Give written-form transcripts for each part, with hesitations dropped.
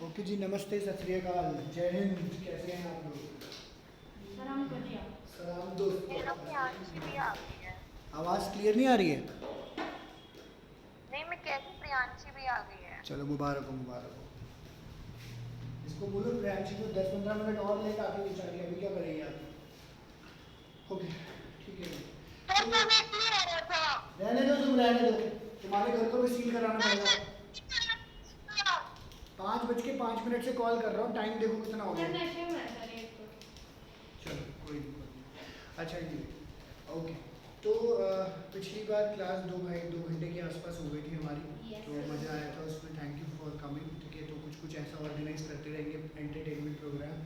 Okay जी, नमस्ते, सत श्री अकाल, जय हिंद। कैसे हैं आप लोग? सलाम करिए। सलाम दोस्त। मेरा प्रियांशी भी आ गई है। आवाज़ क्लियर नहीं आ रही है? नहीं, मैं कह रही हूँ प्रियांशी भी आ गई है। चलो, मुबारक हो मुबारक हो। इसको बोलो प्रियांशी को 10-15 मिनट और लेट आके बेचारी, अभी क्या करेंगे आप? ओके, ठीक है। सर तो मैं वेट नहीं आ रहा था। रहने दो, तुम रहने दो, तुम्हारे घर को भी सील कराना पड़ेगा। 5:05 से कॉल कर रहा हूँ, टाइम देखो कितना हो सर गया। नशे में है सर एक तो। चलो, कोई दिक्कत नहीं। अच्छा जी, ओके। तो पिछली बार क्लास 2 घंटे के आसपास हो गई थी हमारी। Yes, तो sir. मज़ा आया था उसमें, थैंक यू फॉर कमिंग। ठीक है, तो कुछ कुछ ऐसा ऑर्गेनाइज करते रहेंगे, एंटरटेनमेंट प्रोग्राम।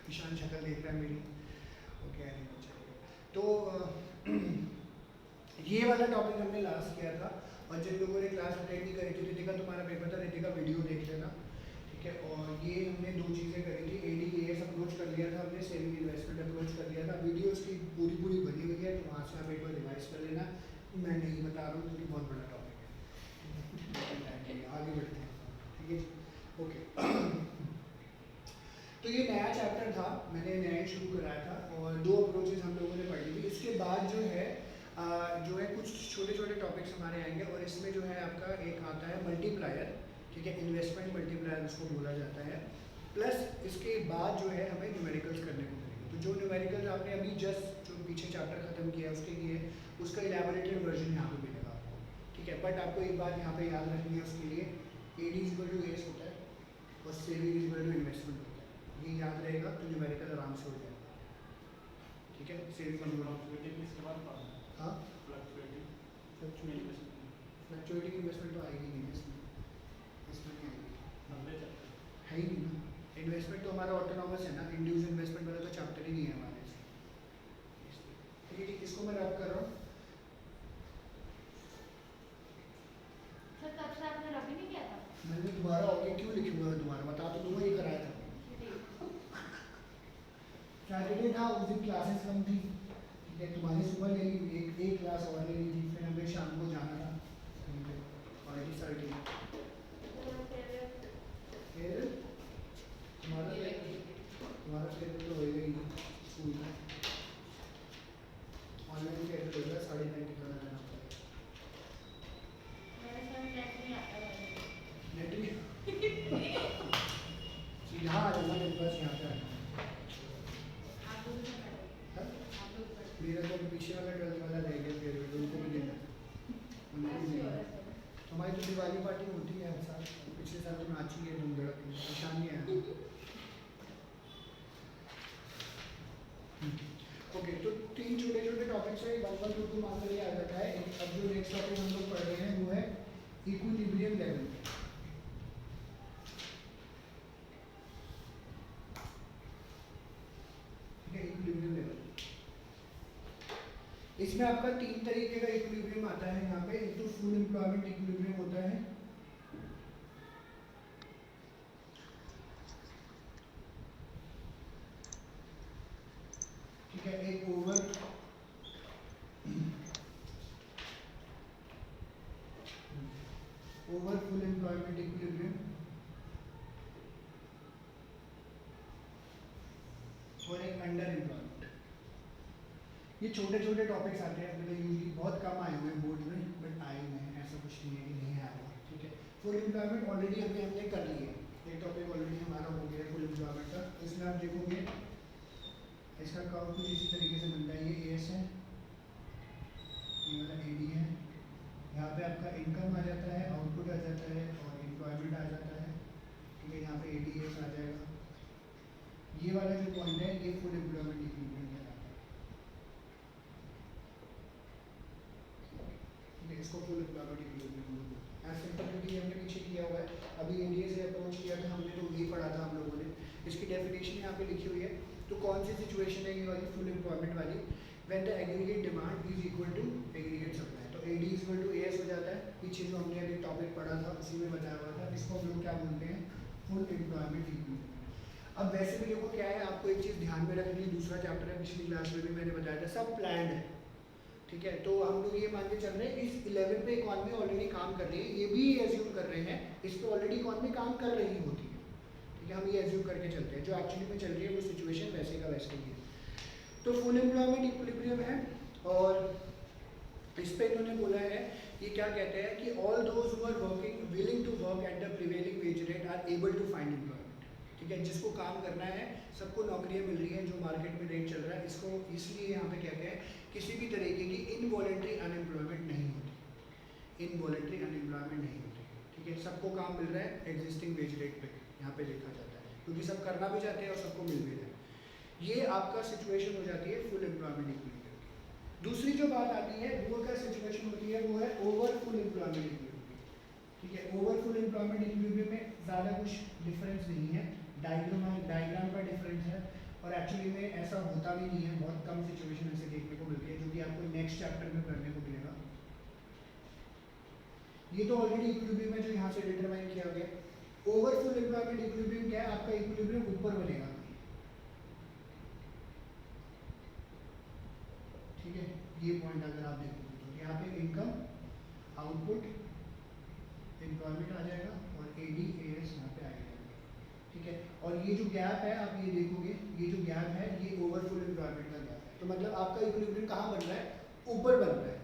ईशान शक्ल देख रहा है मेरी, ओके नहीं चलेगा। तो ये वाला टॉपिक हमने लास्ट किया था, और जिन लोगों ने क्लास अटेंड नहीं करी थी, रितिका तुम्हारा पेपर था, रितिका वीडियो देख लेना। ठीक है, और ये हमने 2 चीज़ें करी थी, ADAS अप्रोच कर लिया था हमने, सेविंग इन्वेस्टमेंट अप्रोच कर लिया था। वीडियो उसकी पूरी पूरी बनी हुई है, तो वहाँ से आप एक बार रिवाइज कर लेना। मैं नहीं बता रहा हूँ क्योंकि बहुत बड़ा टॉपिक है। आगे बढ़ते हैं, ठीक है जी, ओके। तो ये नया चैप्टर था, मैंने नया ही शुरू कराया था, और 2 अप्रोचेज हम लोगों ने पढ़ी थी। इसके बाद जो है कुछ छोटे छोटे टॉपिक्स हमारे आएंगे, और इसमें जो है आपका एक आता है मल्टीप्लायर। ठीक है, इन्वेस्टमेंट मल्टीप्लायर उसको बोला जाता है। प्लस इसके बाद जो है हमें न्यूमेरिकल्स करने को मिलेंगे। तो जो न्यूमेरिकल्स आपने अभी जस्ट जो पीछे चैप्टर खत्म किया है उसके लिए, उसका इलेबोरेटेड वर्जन यहाँ पे मिलेगा आपको। ठीक है, बट आपको एक बात यहाँ पे याद रखनी है उसके लिए, AD=AS होता है और सेविंग=इन्वेस्टमेंट होता है। ये याद रहेगा तो न्यूमेरिकल आराम से हो जाएगा। ठीक है, सेविंग हाँ, फ्लक्चुएटिंग इन्वेस्टमेंट तो आएगी नहीं इसमें, नहीं आएगी, है ही नहीं ना। इन्वेस्टमेंट तो हमारा ऑटोनॉमस है ना, इंडिविजुअल इन्वेस्टमेंट वाला तो चैप्टर ही नहीं है हमारे इसमें। ठीक है जी, इसको मैं रब कर रहा हूँ। सर तब से आपने रबी नहीं किया था? मैंने दोबारा ओके क्यों लिखूंगा, मैं दोबारा बता तो दूंगा, ये कराया था। सैटरडे था, उस दिन क्लासेस कम थी। ठीक है, तुम्हारी सुबह ले ली, एक क्लास और ले ली थी, फिर हमें शाम को जाना था क्वालिटी सर्टी। फिर तुम्हारा शेड्यूल तो होएगा ही स्कूल का, ऑनलाइन शेड्यूल होगा, 9:30 के खाना जाना पड़ेगा। मेरे सर नेट नहीं आता है। नेट नहीं सीधा आ जाना मेरे पास, यहाँ पे आना। आप दूर से पढ़ो। हाँ? आप दूर पढ़ो। मेरा तो पीछे वाला 12th वाला रह गया, फिर उनको भी देना है, उनको भी ऐसे हो देना रहा है। है सर। हमारी तो दिवाली पार्टी होती है हर साल, पिछले साल तो नाची है धूम धड़क, निशान नहीं आया। ओके, तो 3 छोटे छोटे टॉपिक्स है, 1 1 2 2 आंसर ये आ जाता है। अब जो नेक्स्ट टॉपिक हम लोग पढ़ रहे हैं वो है इक्विलिब्रियम लेवल। ठीक है, इक्विलिब्रियम लेवल, इसमें आपका 3 तरीके का इक्विलिब्रियम आता है यहाँ पे। एक तो फुल एम्प्लॉयमेंट इक्विलिब्रियम होता है, ठीक है, एक ओवर फुल एम्प्लॉयमेंट इक्विलिब्रियम, और एक अंडर एम्प्लॉयमेंट। ये छोटे छोटे टॉपिक्स आते हैं, मतलब यूजली बहुत कम आए हुए हैं बोर्ड में, बट आए हुए हैं, ऐसा कुछ नहीं है कि नहीं आया हुआ। ठीक है, फुल एम्प्लॉयमेंट ऑलरेडी हमने कर ली है, एक टॉपिक ऑलरेडी हमारा हो गया है फुल एम्प्लॉयमेंट का। इसमें आप देखोगे इसका कर्व कुछ इसी तरीके से बनता है, ये एस है, ये वाला AD है, यहाँ पे आपका इनकम आ जाता है, आउटपुट आ जाता है, और एम्प्लॉयमेंट आ जाता है। ठीक है, यहाँ पे ADS आ जाएगा। ये वाला जो पॉइंट है ये फुल एम्प्लॉयमेंट इक्विलिब्रियम कहलाता है। ठीक है, इसको फुल एम्प्लॉयमेंट इक्विलिब्रियम बोलते हैं। एज सिंपलिसिटी हमने पीछे किया हुआ है, अभी NDA से अप्रोच किया था हमने, तो यही पढ़ा था हम लोगों ने। इसकी डेफिनेशन यहाँ पे लिखी हुई है। तो कौन सी सिचुएशन है ये वाली फुल एम्प्लॉयमेंट वाली? When the aggregate demand is equal to aggregate supply. तो AD = AS हो जाता है। पीछे जो हमने अभी टॉपिक पढ़ा था उसी में बताया हुआ था, इसको हम लोग क्या बोलते हैं? Full employment equilibrium. अब वैसे भी देखो क्या है, आपको एक चीज़ ध्यान में रखनी है, दूसरा चैप्टर है, पिछली क्लास में भी मैंने बताया था, सब प्लान्ड है। ठीक है, तो हम लोग ये मान के चल रहे हैं इस 11 पे इकॉनमी ऑलरेडी काम कर रही है, ये भी एज्यूम कर रहे हैं इस पे ऑलरेडी इकॉनमी काम कर रही होती है। ठीक है, हम ये एज्यूम करके चलते हैं जो एक्चुअली में चल रही है वो सिचुएशन वैसे का वैसे ही है। तो फुल एम्प्लॉयमेंट इक्विलिब्रियम है, और इस पे इन्होंने बोला है ये क्या कहते हैं कि all those who are working willing to work at the prevailing wage rate are able to find employment. ठीक है, जिसको काम करना है सबको नौकरियां मिल रही हैं जो मार्केट में रेट चल रहा है, इसको इसलिए यहाँ पे कहते हैं किसी भी तरीके की इनवॉलेंट्री अनएम्प्लॉयमेंट नहीं होती, इनवॉलेंट्री अनएम्प्लॉयमेंट नहीं होती। ठीक है, सबको काम मिल रहा है एग्जिस्टिंग वेज रेट पे, यहाँ पे देखा जाता है क्योंकि सब करना भी चाहते हैं और सबको मिल भी रहा है। ये आपका सिचुएशन हो जाती है फुल एम्प्लॉयमेंट इक्विलिब्रियम की। दूसरी जो बात आती है वो क्या सिचुएशन होती है, वो है ओवर फुल एम्प्लॉयमेंट इक्विलिब्रियम। ठीक है, ओवर फुल एम्प्लॉयमेंट इक्विलिब्रियम में ज़्यादा कुछ डिफरेंस नहीं है, डायग्राम का डिफरेंस है, और एक्चुअली में ऐसा होता भी नहीं है, बहुत कम सिचुएशन ऐसे देखने को मिलती है जो कि आपको नेक्स्ट चैप्टर में करने को मिलेगा। ये तो ऑलरेडी इक्विलिब्रियम है जो यहाँ से डिटरमाइन किया गया। ओवर फुल एम्प्लॉयमेंट इक्विलिब्रियम क्या है, आपका इक्विलिब्रियम ऊपर बनेगा। ठीक है, ये पॉइंट अगर आप देखोगे तो यहाँ पे इनकम, आउटपुट, एम्प्लॉयमेंट आ जाएगा और ADAS यहाँ पे आएगा। ठीक है, और ये जो गैप है आप ये देखोगे, ये जो गैप है ये ओवरफुल एम्प्लॉयमेंट का गैप है। तो मतलब आपका इक्विलिब्रियम कहाँ बन रहा है, ऊपर बन रहा है।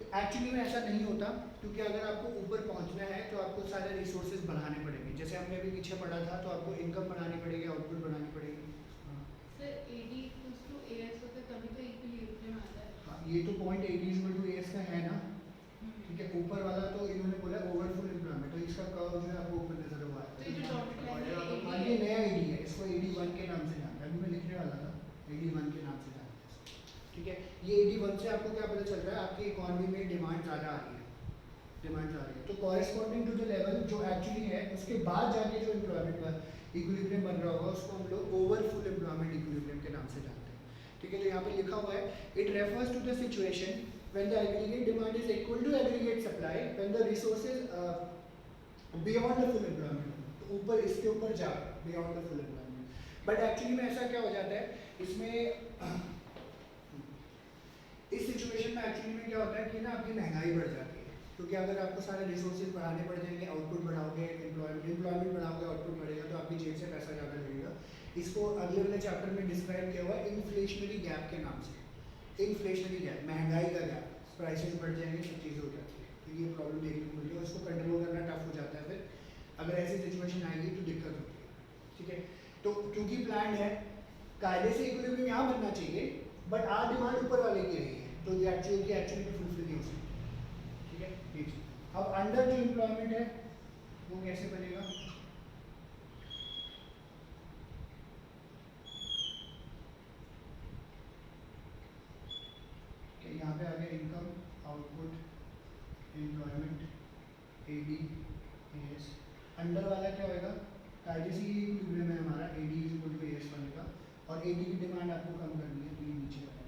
तो एक्चुअली में ऐसा नहीं होता, क्योंकि अगर आपको ऊपर पहुँचना है तो आपको सारे रिसोर्सेज बढ़ाने पड़ेंगे। जैसे हमने अभी पीछे पढ़ा था, तो आपको इनकम बढ़ानी पड़ेगी, आउटपुट बढ़ानी पड़ेगी। हाँ sir AD equals to AS होता है तभी तो इक्विलिब्रियम आता है। हाँ, ये तो पॉइंट AD=AS का है ना। ठीक है, ऊपर वाला तो इन्होंने बोला ओवरफुल एम्प्लॉयमेंट, तो इसका कर्व जो है आपको ऊपर नजर हुआ है। तो ये जो डॉटेड लाइन है तो मान लीजिए नया AD है, इसको AD1 के नाम से जानता है, अभी मैं लिखने वाला था AD1 के नाम से जानता है। ठीक है, ये AD1 से आपको क्या पता चल रहा है, आपकी इकोनॉमी में डिमांड ज़्यादा आ रही है, डिमांड आ रही है, तो कॉरेस्पॉन्डिंग टू द लेवल जो एक्चुअली है उसके बाद जाके जो एम्प्लॉयमेंट का इक्विलिब्रियम बन रहा होगा उसको हम लोग ओवरफुल एम्प्लॉयमेंट इक्विलिब्रियम के नाम से जानते हैं। ठीक है, तो यहाँ पे लिखा हुआ है it refers to the situation when the aggregate demand is equal to aggregate supply when the resources beyond the full employment, तो ऊपर इसके ऊपर जा beyond the full employment। But actually में ऐसा क्या हो जाता है इसमें, इस सिचुएशन में एक्चुअली में क्या होता है कि ना आपकी महंगाई बढ़ जाती है, क्योंकि अगर आपको सारे रिसोर्सेज बढ़ाने पड़ जाएंगे, आउटपुट बढ़ाओगे, एम्प्लॉयमेंट बढ़ाओगे, आउटपुट बढ़ेगा, तो आपकी जेब से पैसा ज़्यादा लगेगा। इसको अगले वाले चैप्टर में डिस्क्राइब किया हुआ है इन्फ्लेशनरी गैप के नाम से। इन्फ्लेशनरी गैप, महंगाई का गैप, प्राइसेस बढ़ जाएंगे, सब चीज़ें हो जाती है, तो ये प्रॉब्लम देखने को मिलती है, उसको कंट्रोल करना टफ हो जाता है। फिर अगर ऐसी सिचुएशन आएगी तो दिक्कत होती है। ठीक है, तो क्योंकि प्लान है कायदे से इक्विलिब्रियम यहाँ बनना चाहिए, बट आज डिमांड ऊपर वाले की रही है, तो ये एक्चुअली में फुलफिल नहीं हो सकती। ठीक है, ठीक। अब अंडर जो एम्प्लॉयमेंट है वो कैसे बनेगा, यहाँ पे आ गया income, output, employment, ADAS। Under वाला क्या होएगा, कायदे से ये इक्विलिब्रियम है हमारा, AD=AS बनेगा, और AD की डिमांड आपको कम करनी है तो ये नीचे बनेगा।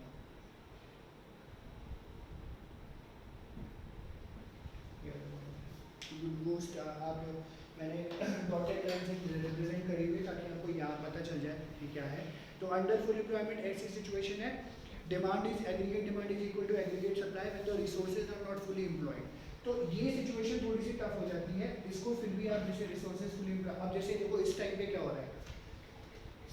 मोस्ट आप मैंने डॉटेड लाइन से रिप्रेजेंट करी हुई ताकि आपको यहाँ पता चल जाए कि क्या है। तो अंडर फुल एम्प्लॉयमेंट ऐसी सिचुएशन है, demand is aggregate demand is equal to aggregate supply when the resources are not fully employed. तो ये सिचुएशन थोड़ी सी टफ हो जाती है, इसको फिर भी आप जैसे रिसोर्सेज फुली, अब जैसे देखो इस टाइम पे क्या हो रहा है,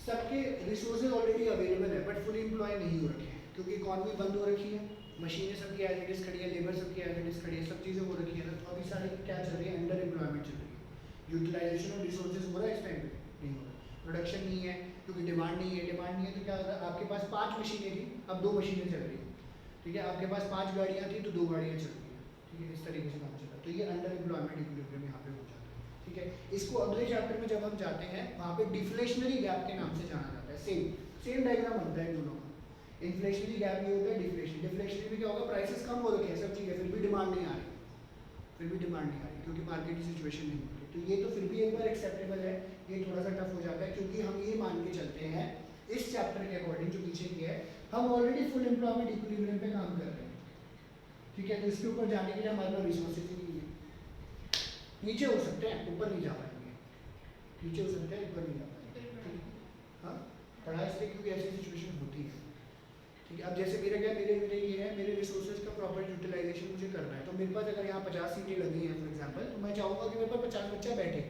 सबके रिसोर्सेज ऑलरेडी अवेलेबल है बट फुली एम्प्लॉय नहीं हो रखे हैं, क्योंकि इकॉनमी बंद हो रखी है, मशीनें सबकी एज इट इज खड़ी है, लेबर सबकी एज इट इज खड़ी है, सब चीज़ें हो रखी है ना, तो अभी सारी क्या चल रही है, अंडर एम्प्लॉयमेंट चल रही है। यूटिलाइजेशन ऑफ रिसोर्सेज हो रहा है इस टाइम पे, नहीं हो रहा, प्रोडक्शन नहीं है क्योंकि डिमांड नहीं है, डिमांड नहीं है तो क्या हो रहा है, आपके पास 5 मशीनें थी अब 2 मशीनें चल रही है। ठीक है, आपके पास 5 गाड़ियाँ थी तो 2 गाड़ियाँ चल रही हैं। ठीक है, इस तरीके से काम चल रहा है, तो ये अंडर एम्प्लॉयमेंट इक्विलिब्रियम यहाँ पे हो जाता है। ठीक है, इसको अगले चैप्टर में जब हम जाते हैं वहाँ पे डिफ्लेशनरी गैप के नाम से जाना जाता है। सेम डायग्राम होता है दोनों का, इन्फ्लेशनरी गैप ये होता है, डिफ्लेशनरी में क्या होगा, प्राइसेस कम हो रखे हैं सब चीज़ें, फिर भी डिमांड नहीं आ रही, क्योंकि मार्केट की सिचुएशन नहीं हो रही। तो ये तो फिर भी एक बार एक्सेप्टेबल है, ये थोड़ा सा टफ हो जाता है क्योंकि हम ये मान के चलते हैं इस चैप्टर के अकॉर्डिंग जो पीछे किया है, हम ऑलरेडी फुल एम्प्लॉयमेंट इक्विलिब्रियम पे काम कर रहे हैं। ठीक है, तो इसके ऊपर जाने के लिए हमारे पास रिसोर्सेज ही नहीं है, नीचे हो सकते हैं ऊपर नहीं जा पाएंगे, नीचे हो सकते हैं ऊपर नहीं जा पाएंगे। हाँ, पढ़ा इसलिए क्योंकि ऐसी सिचुएशन होती है। ठीक है, अब जैसे मेरे मेरे ये है, मेरे रिसोर्सेज का प्रॉपर यूटिलाइजेशन मुझे करना है, तो मेरे पास अगर यहाँ 50 सीटें लगी हैं फॉर एग्जांपल, तो मैं चाहूँगा कि मेरे पास 50 बच्चा बैठे,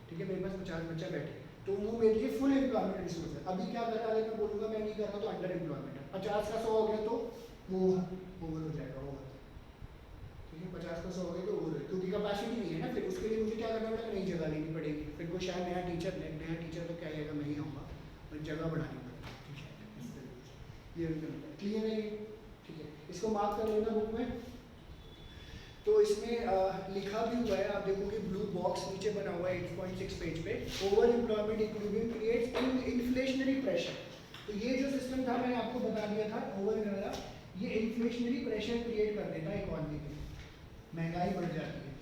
ठीक है, मेरे पास 50 बच्चा बैठे, तो वो मेरे लिए फुल एम्प्लॉयमेंट रिसोर्स है। अभी क्या कर रहा है, मैं बोलूँगा मैं नहीं कर रहा तो अंडर एम्प्लॉयमेंट है। 50 का 100 हो गया तो वो ओवर हो जाएगा, ओवर, ठीक है, 50 का 100 हो गया तो ओवर, क्योंकि कैपेसिटी नहीं है ना, फिर उसके लिए मुझे क्या करना पड़ेगा, नई जगह लेनी पड़ेगी, फिर कोई शायद नया टीचर तो क्या आएगा, मैं ही आऊँगा, और जगह बढ़ानी पड़ेगी, ठीक है, इस तरीके से। ये क्लियर है ये, ठीक है, इसको मार्क कर लेना बुक में। तो इसमें लिखा भी हुआ है, आप देखोगे ब्लू बॉक्स नीचे बना हुआ है 8.6 पेज पे, over employment equilibrium creates inflationary pressure. तो ये जो सिस्टम था मैंने आपको बता दिया था ओवर वाला, ये इन्फ्लेशनरी प्रेशर क्रिएट कर देता है इकोनॉमी में, महंगाई बढ़ जाती है।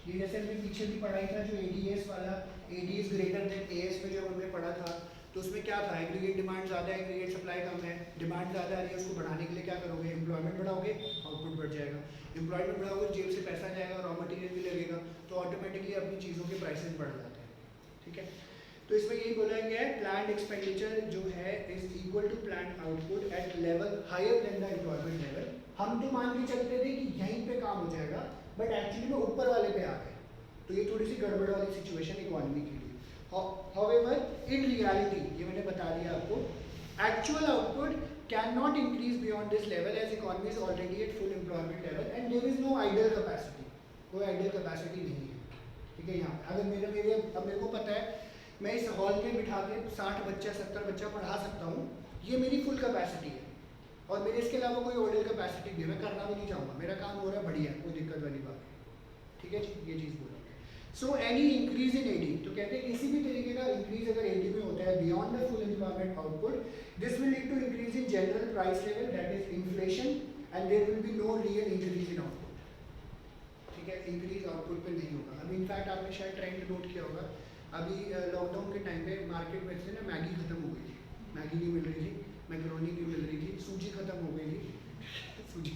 ये जैसे हमने पीछे भी पढ़ाई था जो एडीएस वाला, एडीएस ग्रेटर देन एएस में जो हमने पढ़ा था, तो उसमें क्या था, एग्रीगेट डिमांड ज़्यादा है, एग्रीगेट सप्लाई कम है, डिमांड ज़्यादा आ रही है, उसको बढ़ाने के लिए क्या करोगे, एम्प्लॉयमेंट बढ़ाओगे, आउटपुट बढ़ जाएगा, एम्प्लॉयमेंट बढ़ाओगे, जेब से पैसा जाएगा, रॉ मटेरियल भी लगेगा, तो ऑटोमेटिकली अपनी चीज़ों के प्राइसेस बढ़ जाते हैं, ठीक है। तो इसमें यही बोला गया है, प्लान्ड एक्सपेंडिचर जो है is equal to planned output at level higher than the employment level. हम तो मान के चलते थे कि यहीं पे काम हो जाएगा, बट एक्चुअली में ऊपर वाले पे आ गए, तो ये थोड़ी सी गड़बड़ वाली सिचुएशन इकोनॉमी के लिए। However, in reality, ये मैंने बता दिया आपको, actual output cannot increase beyond this level as economy is already at full employment level and there is no idle capacity, कोई idle capacity नहीं है, ठीक है। यहाँ अगर अब मेरे को पता है मैं इस हॉल में बिठा के 60 बच्चा 70 बच्चा पढ़ा सकता हूँ, ये मेरी फुल कैपेसिटी है, और मेरे इसके अलावा कोई ऑर्डर कैपेसिटी भी मैं करना भी नहीं चाहूँगा, मेरा काम हो रहा है बढ़िया, कोई दिक्कत वाली बात है, ठीक है जी, ये चीज़ बोला। So any increase in AD, तो कहते हैं किसी भी तरीके का इंक्रीज अगर एडी में होता है beyond the full employment output, this will lead to increase in general price level that is inflation and there will be no real increase in output, ठीक है, इंक्रीज आउटपुट पे नहीं होगा। अभी इनफैक्ट आपने शायद ट्रेंड नोट किया होगा, अभी लॉकडाउन के टाइम पे मार्केट में से ना मैगी खत्म हो गई थी, मैगी नहीं मिल रही थी, मैकरोनी नहीं मिल रही थी, सूजी खत्म हो गई थी सूजी,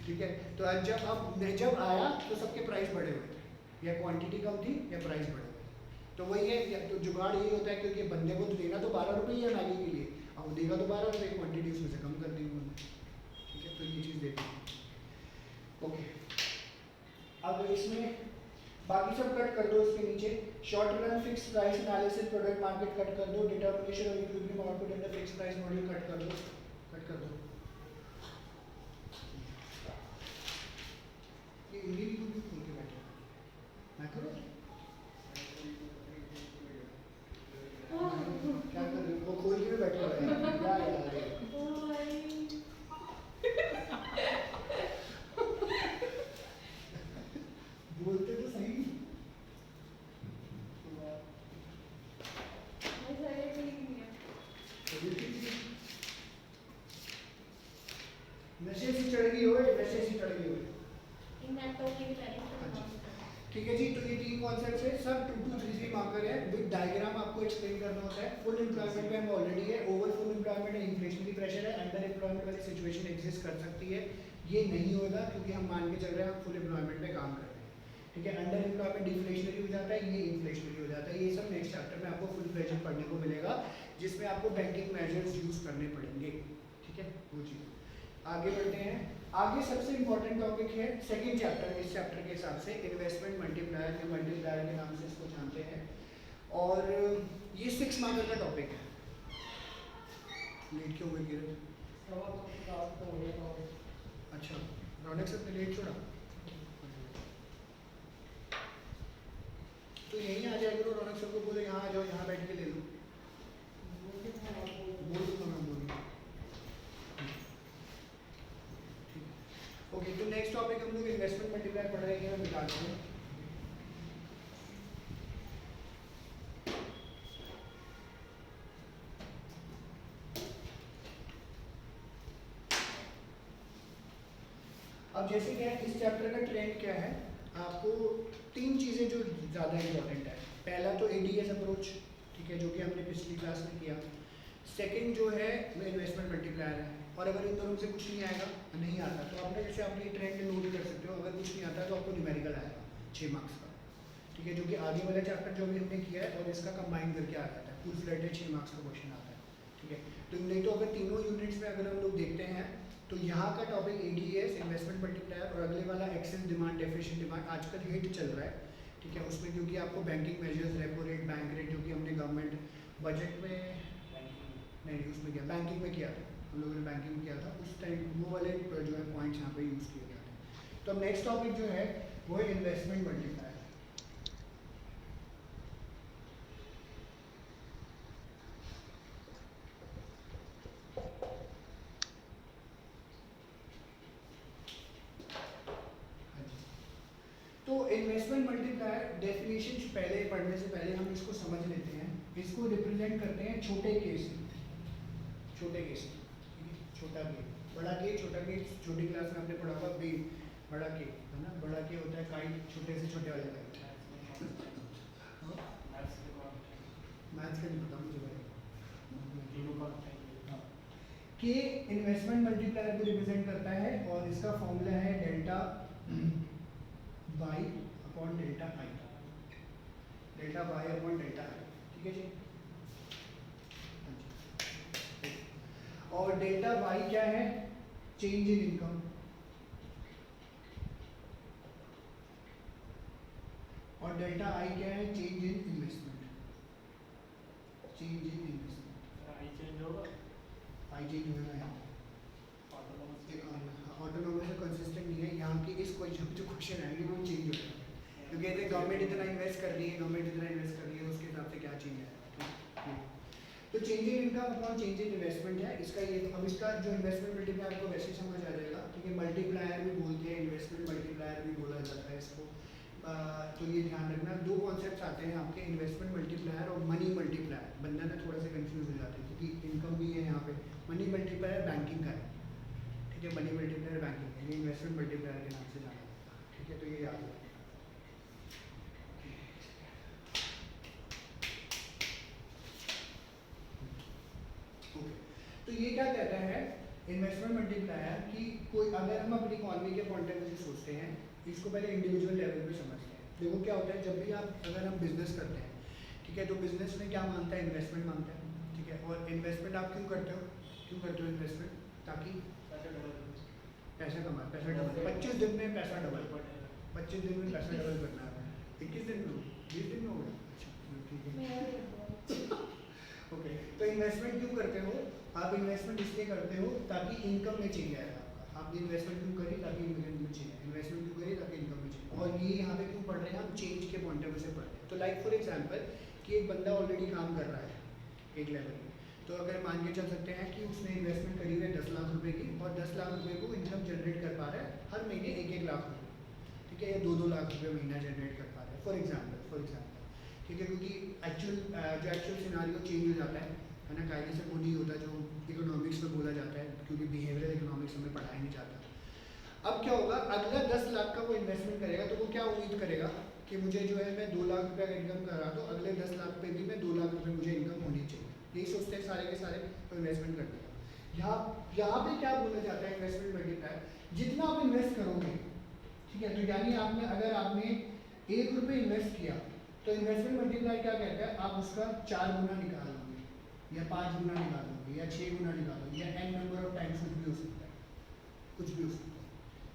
ठीक है। तो जब आया तो सबके प्राइस बढ़े हुए थे, या क्वांटिटी कम थी या प्राइस बढ़े हुए, तो वही है, या तो जुगाड़ यही होता है, क्योंकि बंदे को तो देना तो 12 रुपये ही है मैगी के लिए, अब वो देगा तो 12 रुपये, क्वांटिटी उसमें से कम कर दी उन्होंने, ठीक है, तो ये चीज़ देखनी है। ओके, अब इसमें बाकी सब कट कर दो, इसके नीचे short run fix price analysis product market cut कर दो, determination of equilibrium output in the fix price module cut कर दो, ये इंग्लिश भी खोल के बैठे मैं करो क्या कर रहे हो, वो खोल के बैठे हुए हैं क्या यार, बोलते तो सही, नशे से चढ़ गई हो, नशे से चढ़ गई हो, ठीक है जी। तो ये 3 कॉन्सेप्ट्स है, सब 2 to 3 मार्कर है, विद डायग्राम आपको एक्सप्लेन करना होता है। फुल एम्प्लॉयमेंट में हम ऑलरेडी है, ओवर फुल एम्प्लॉयमेंट है, इन्फ्लेशनरी प्रेशर है, अंडर एम्प्लॉयमेंट वाली सिचुएशन एग्जिस्ट कर सकती है, ये नहीं होगा क्योंकि हम मान के चल रहे हैं हम फुल एम्प्लॉयमेंट में काम कर रहे हैं, ठीक है। अंडर एम्प्लॉयमेंट डिफ्लेशनरी हो जाता है, ये इन्फ्लेशनरी हो जाता है, ये सब नेक्स्ट चैप्टर में आपको फुल फ्लेजेड पढ़ने को मिलेगा, जिसमें आपको बैंकिंग मेजर्स यूज करने पड़ेंगे, ठीक है। वो चीज़ आगे बढ़ते हैं। आगे सबसे इंपॉर्टेंट टॉपिक है सेकंड चैप्टर, इस चैप्टर के हिसाब से इन्वेस्टमेंट मल्टीप्लायर या मल्टीप्लायर के नाम से इसको जानते हैं, और ये 6 मार्कर का टॉपिक है। लेट क्यों हुए किरण? अच्छा, रौनक सर ने लेट छोड़ा, तो यहीं आ जाए करो, रौनक सर को बोलो यहाँ आ जाओ, यहाँ बैठ के ले लो, बोल दूँगा मैं, बोलूँगा। ओके, तो नेक्स्ट टॉपिक हम लोग इन्वेस्टमेंट मल्टीप्लायर पढ़ रहे हैं, मैं बता दूँ। अब जैसे क्या है, इस चैप्टर का ट्रेंड क्या है, आपको 3 चीज़ें जो ज़्यादा इंपॉर्टेंट है। पहला तो एडीएस अप्रोच, ठीक है, जो कि हमने पिछली क्लास में किया। सेकंड जो है वो इन्वेस्टमेंट मल्टीप्लायर है, और अगर इन दोनों से कुछ नहीं आएगा, नहीं आता, तो आपने जैसे अपनी ट्रेंड नोट कर सकते हो, अगर कुछ नहीं आता तो आपको न्यूमेरिकल आएगा 6 मार्क्स का, ठीक है, जो कि आगे वाला चैप्टर जो भी हमने किया है और इसका कंबाइन करके आ जाता है, फुल फ्लेटेड 6 मार्क्स का क्वेश्चन आता है, ठीक है। तो नहीं तो अगर तीनों यूनिट्स में अगर हम लोग देखते हैं तो यहाँ का टॉपिक ADS इन्वेस्टमेंट मल्टीप्लायर और अगले वाला एक्सेस डिमांड डेफिशिएंट डिमांड आजकल हिट चल रहा है, ठीक है। उसमें क्योंकि आपको banking measures, repo rate, bank rate, जो कि हमने गवर्नमेंट बजट में नहीं उसमें किया, बैंकिंग में किया था हम लोगों ने, बैंकिंग में किया था उस टाइम, वो वाले जो है पॉइंट्स यहाँ पे यूज़ किए जाते हैं। तो अब नेक्स्ट टॉपिक जो है वो है इन्वेस्टमेंट मल्टीप्लायर। तो इन्वेस्टमेंट मल्टीप्लायर डेफिनेशन पहले पढ़ने से पहले हम इसको समझ लेते हैं। इसको रिप्रेजेंट करते हैं छोटे केस, छोटे केस, छोटा के, बड़ा के, छोटा के, छोटी क्लास में आपने पढ़ा होगा बी, बड़ा के है ना, बड़ा के होता है काइट, छोटे से छोटे वाले काइट। मैथ्स का नहीं पता मुझे भाई। के इन्वेस्टमेंट मल्टीप्लायर को रिप्रेजेंट करता है और इसका फॉर्मूला है delta Y upon delta I, delta Y upon delta I, ठीक है जी। और डेल्टा वाई क्या है? चेंज इन इनकम, और डेल्टा आई क्या है? Change in investment, change in investment. I change होगा, आई चेंज होगा यहाँ ऑटोनोमस कंसिस्टेंट नहीं है यहाँ की। इस क्वेश्चन जो क्वेश्चन आएंगे वो चेंज हो जाएगा, क्योंकि कहते हैं गवर्नमेंट इतना इन्वेस्ट कर रही है, गवर्नमेंट इतना इन्वेस्ट कर रही है, उसके हिसाब से क्या चेंज है। तो change in income upon change in investment है इसका ये। तो अब इसका जो इन्वेस्टमेंट मल्टीप्लायर आपको वैसे समझ आ जाएगा, ठीक है। मल्टीप्लायर भी बोलते हैं, इन्वेस्टमेंट मल्टीप्लायर भी बोला जाता है इसको। तो ये ध्यान रखना, दो कॉन्सेप्ट्स आते हैं आपके, इन्वेस्टमेंट मल्टीप्लायर और मनी मल्टीप्लायर। बंदा ना थोड़ा सा कंफ्यूज हो जाते हैं क्योंकि इनकम भी है यहाँ पे। मनी मल्टीप्लायर बैंकिंग का है, ठीक है। मनी मल्टीप्लायर बैंकिंग है, ये इन्वेस्टमेंट मल्टीप्लायर के नाम से जाना जाता है, ठीक है। तो ये याद रखना। ओके, तो ये क्या कहता है इन्वेस्टमेंट मल्टीप्लायर कि कोई, अगर हम अपनी इकॉनमी के पॉइंट ऑफ व्यू से सोचते हैं, इसको पहले इंडिविजुअल लेवल पे समझते हैं। देखो क्या होता है, जब भी आप, अगर हम बिजनेस करते हैं, ठीक है, तो बिजनेस में क्या मांगता है? इन्वेस्टमेंट मांगता है, ठीक है। और इन्वेस्टमेंट आप क्यों करते हो? क्यों करते हो इन्वेस्टमेंट? ताकि पैसा कमा, पैसा डबल, 25 दिन में पैसा डबल, 25 दिन में पैसा डबल करना है। 21 दिन में, 20 दिन में हो गया, अच्छा ठीक है। ओके, तो इन्वेस्टमेंट क्यों करते हो आप? इन्वेस्टमेंट इसलिए करते हो ताकि इनकम में चेंज आएगा आपका। आपने इन्वेस्टमेंट क्यों करी? ताकि इनकम में चेंज आए। इन्वेस्टमेंट क्यों करी? ताकि इनकम में चेंज। और ये यहाँ पे क्यों पढ़ रहे हैं हम? चेंज के पॉइंट ऑफ व्यू से पढ़ रहे हैं। तो लाइक फॉर एग्जांपल कि एक बंदा ऑलरेडी काम कर रहा है एक लेवल में, तो अगर मान के चल सकते हैं कि उसने इन्वेस्टमेंट करी है 10 लाख रुपए की, और 10 लाख रुपए को इनकम जनरेट कर पा रहा है हर महीने 1-1 लाख रुपए, ठीक है, या 2-2 लाख रुपए महीना जनरेट कर पा रहा है, फॉर एग्जाम्पल, ठीक है। क्योंकि एक्चुअल सिनारियो चेंज हो जाता है ना, कायदे से वो नहीं होता जो इकोनॉमिक्स में बोला जाता है, क्योंकि बिहेवियरल इकोनॉमिक्स हमें पढ़ाया नहीं जाता। अब क्या होगा, अगला 10 लाख का वो इन्वेस्टमेंट करेगा तो वो क्या उम्मीद करेगा कि मुझे जो है, मैं 2 लाख रुपये का इनकम कर रहा, तो अगले 10 लाख पे भी मैं 2 लाख रुपये मुझे इनकम होनी चाहिए। यही सोचते हैं सारे के सारे, तो इन्वेस्टमेंट करते हैं। यहाँ पे क्या बोला जाता है इन्वेस्टमेंट मल्टीप्लायर, जितना आप इन्वेस्ट करोगे, ठीक है, तो यानी आपने, अगर आपने 1 रुपये इन्वेस्ट किया तो इन्वेस्टमेंट मल्टीप्लायर क्या कहता है, आप उसका 4 गुना निकालोगे, या 5 गुना निकालोगे, या 6 गुना निकालोगे, या n नंबर ऑफ टाइम्स, कुछ भी हो सकता है, कुछ भी हो सकता है,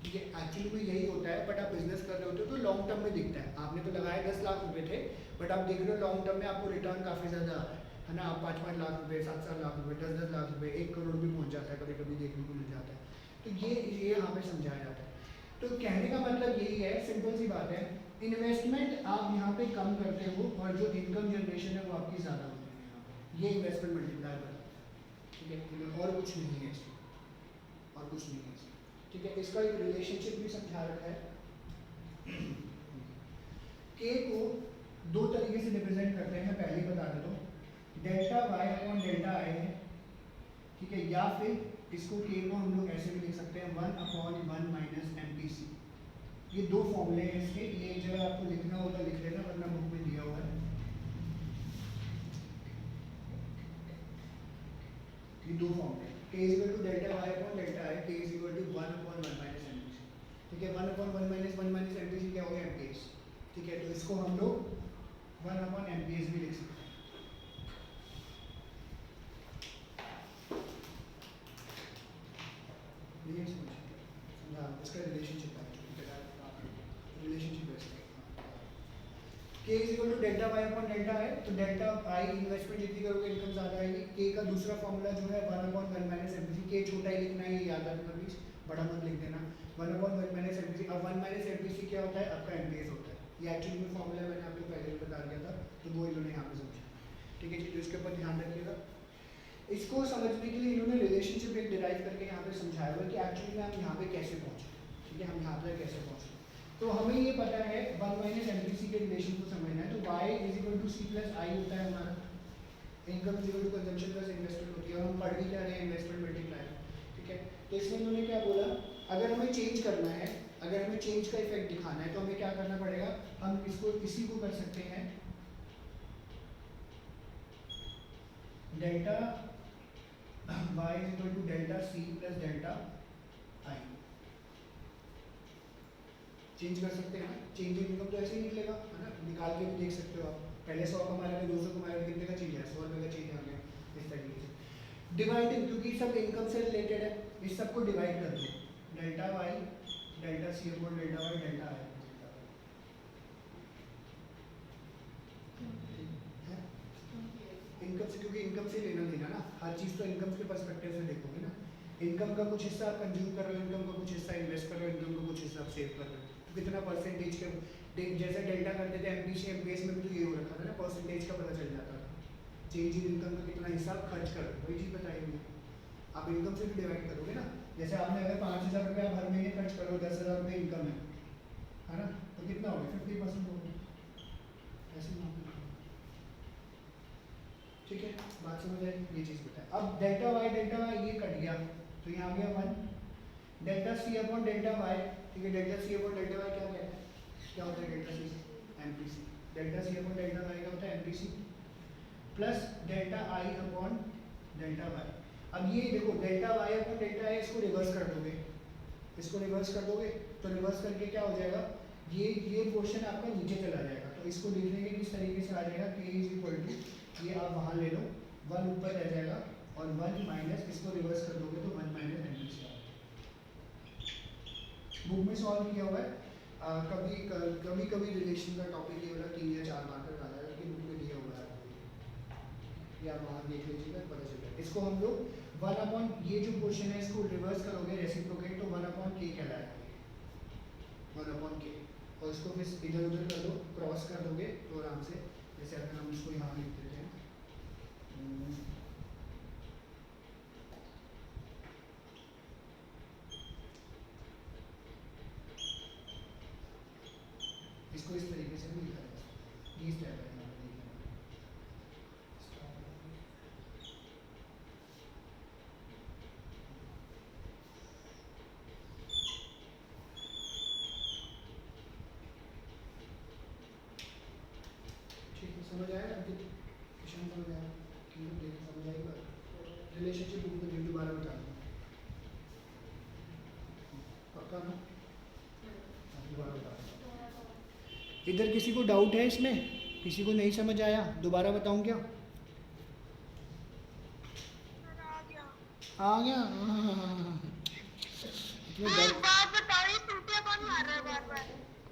ठीक है। एक्चुअली में यही होता है, बट आप बिजनेस कर रहे होते हो तो लॉन्ग टर्म में दिखता है। आपने तो लगाए 10 लाख रुपए थे, बट आप देख रहे हो लॉन्ग टर्म में आपको रिटर्न काफ़ी ज़्यादा आ रहा है ना। आप 5-5 लाख रुपए, 7-7 लाख रुपए, 10-10 लाख रुपए, 1 करोड़ भी पहुँच जाता है कभी कभी, देखने को मिल जाता है। तो ये यहाँ पे समझाया जाता है। तो कहने का मतलब यही है, सिंपल सी बात है, इन्वेस्टमेंट आप यहाँ पे कम करते हो और जो इनकम जनरेशन है वो आपकी ज़्यादा होती है यहाँ पे। ये इन्वेस्टमेंट मल्टीप्लायर बनाता है, ठीक है। और कुछ नहीं है इसमें, और कुछ नहीं है इसमें, ठीक है। इसका एक रिलेशनशिप भी समझा रखा है। के को 2 तरीके से रिप्रेजेंट करते हैं, मैं पहले ही बता देता हूँ। Delta Y upon delta I है, ठीक है, या फिर इसको के को हम लोग ऐसे भी लिख सकते हैं 1/1 माइनस MPC। ये 2 फॉर्मूले हैं इसके। ये एक जगह आपको लिखना होगा लिख लेना, वरना बुक में दिया हुआ है। ये 2 फॉर्मूले, k equal to delta Y upon delta I, k equal to 1/1 minus MPC, ठीक है। 1/1 माइनस 1 माइनस MPC क्या हो गया? MPS, ठीक है। तो इसको हम लोग 1/MPS भी लिख सकते हैं। K is equal to delta Y upon delta है, तो डेल्टा आई इन्वेस्टमेंट जितनी करोगे इनकम ज़्यादा आएगी। के का दूसरा फॉर्मूला जो है 1/1 माइनस एमपीसी, के छोटा ही लिखना है, ये याद रखना प्लीज, बड़ा मत लिख देना। 1/1 माइनस एमपीसी, अब 1 माइनस एमपीसी क्या होता है, आपका एमपीएस होता है। ये एक्चुअली में फॉर्मूला मैंने आपको पहले भी बता दिया था, तो वो इन्होंने यहाँ पे समझा। ठीक है जी, तो इसके ऊपर ध्यान रखिएगा। इसको समझने के लिए इन्होंने रिलेशनशिप एक डिराइव करके यहाँ पे समझाया हुआ कि एक्चुअली में हम यहाँ पे कैसे पहुँचे। ठीक है, हम यहाँ पे कैसे पहुँचे, तो हमें ये पता है 1 माइनस एमपीसी के रिलेशन को समझना है। तो y is equal to C plus I होता है हमारा, income is equal to consumption plus investment होती है, और हम पढ़ भी क्या रहे हैं, इन्वेस्टमेंट मल्टीप्लाई। ठीक है, तो इसमें उन्होंने क्या बोला, अगर हमें चेंज करना है, अगर हमें चेंज का इफेक्ट दिखाना है, तो हमें क्या करना पड़ेगा, हम इसको इसी को कर सकते हैं delta y is equal to delta C plus delta I, change कर सकते हैं ना। चेंज इन इनकम तो ऐसे ही निकलेगा, है ना, निकाल के भी देख सकते हो आप। पहले 100 कमा रहे थे, 200 कमा रहे थे, कितने का चेंज है, 100 रुपये का चेंज आ गया, इस तरीके से। डिवाइडिंग, क्योंकि सब इनकम से रिलेटेड है, इस सबको डिवाइड कर दो, delta Y delta C upon delta Y delta I. Income से, क्योंकि इनकम से लेना देना ना, हर चीज़ तो इनकम के पर्सपेक्टिव से देखोगे ना। इनकम का कुछ हिस्सा आप कंज्यूम कर रहे हो, इनकम का कुछ हिस्सा इन्वेस्ट कर रहे हो, इनकम का कुछ हिस्सा आप सेव कर रहे हो, तो कितना परसेंटेज के, जैसे डेल्टा करते थे एमपीसी एमपीएस में भी तो ये हो रखा था ना, परसेंटेज का पता चल जाता था, चेंज इन इनकम का कितना हिस्सा आप खर्च कर रहे हो, वही चीज़ बताइए। आप इनकम से भी डिवाइड करोगे ना, जैसे आपने अगर 5,000 रुपये आप हर महीने खर्च करो, 10,000 रुपये इनकम है ना, तो कितना हो गया, 50% हो गया, ऐसे मामले। ठीक है, बात समझ आई, ये चीज़ बताए। अब डेल्टा वाई ये कट गया, तो यहाँ आ गया 1 delta C upon delta Y. ठीक है, delta C upon delta Y क्या कहते हैं, क्या होता है delta C, MPC. Delta C upon delta Y क्या होता है, MPC, plus delta I upon delta Y. अब ये देखो delta Y upon delta I, इसको रिवर्स कर दोगे, इसको रिवर्स कर दोगे, तो रिवर्स करके क्या हो जाएगा, ये पोर्शन आपका नीचे चला जाएगा। तो इसको लिखने के किस तरीके से आ जाएगा, के इज इक्वल टू, ये आप वहाँ ले लो, 1 ऊपर रह जाएगा, और 1 माइनस, इसको रिवर्स कर दोगे तो 1 माइनस एमपीसी। बुक में सॉल्व किया हुआ है, कभी कभी रिलेशन का टॉपिक ये वाला 3 या 4 मार्कर आ जाएगा कि बुक में दिया हुआ है, ये आप वहाँ देख लीजिएगा, पता चल जाएगा। इसको हम लोग 1 अपॉन, ये जो क्वेश्चन है इसको रिवर्स करोगे रेसिप्रोकेट, तो 1 अपॉन के कहलाएगा, 1 अपॉन के, और इसको फिर इधर उधर कर दो, क्रॉस कर दोगे तो आराम से, जैसे अगर हम इसको यहाँ लिख देते हैं, इसको इस तरीके से भी लिखा जा सकता है, ये स्टेप है यहाँ पे लिखने का। ठीक है, समझ आया अंकित, किशन समझ आया, समझ आई बात, रिलेशनशिप बुक में दोबारा बता दूँ, पक्का ना, दोबारा बता दूँ। इधर किसी को डाउट है इसमें, किसी को नहीं समझ आया, दोबारा बताऊं क्या, आ गया,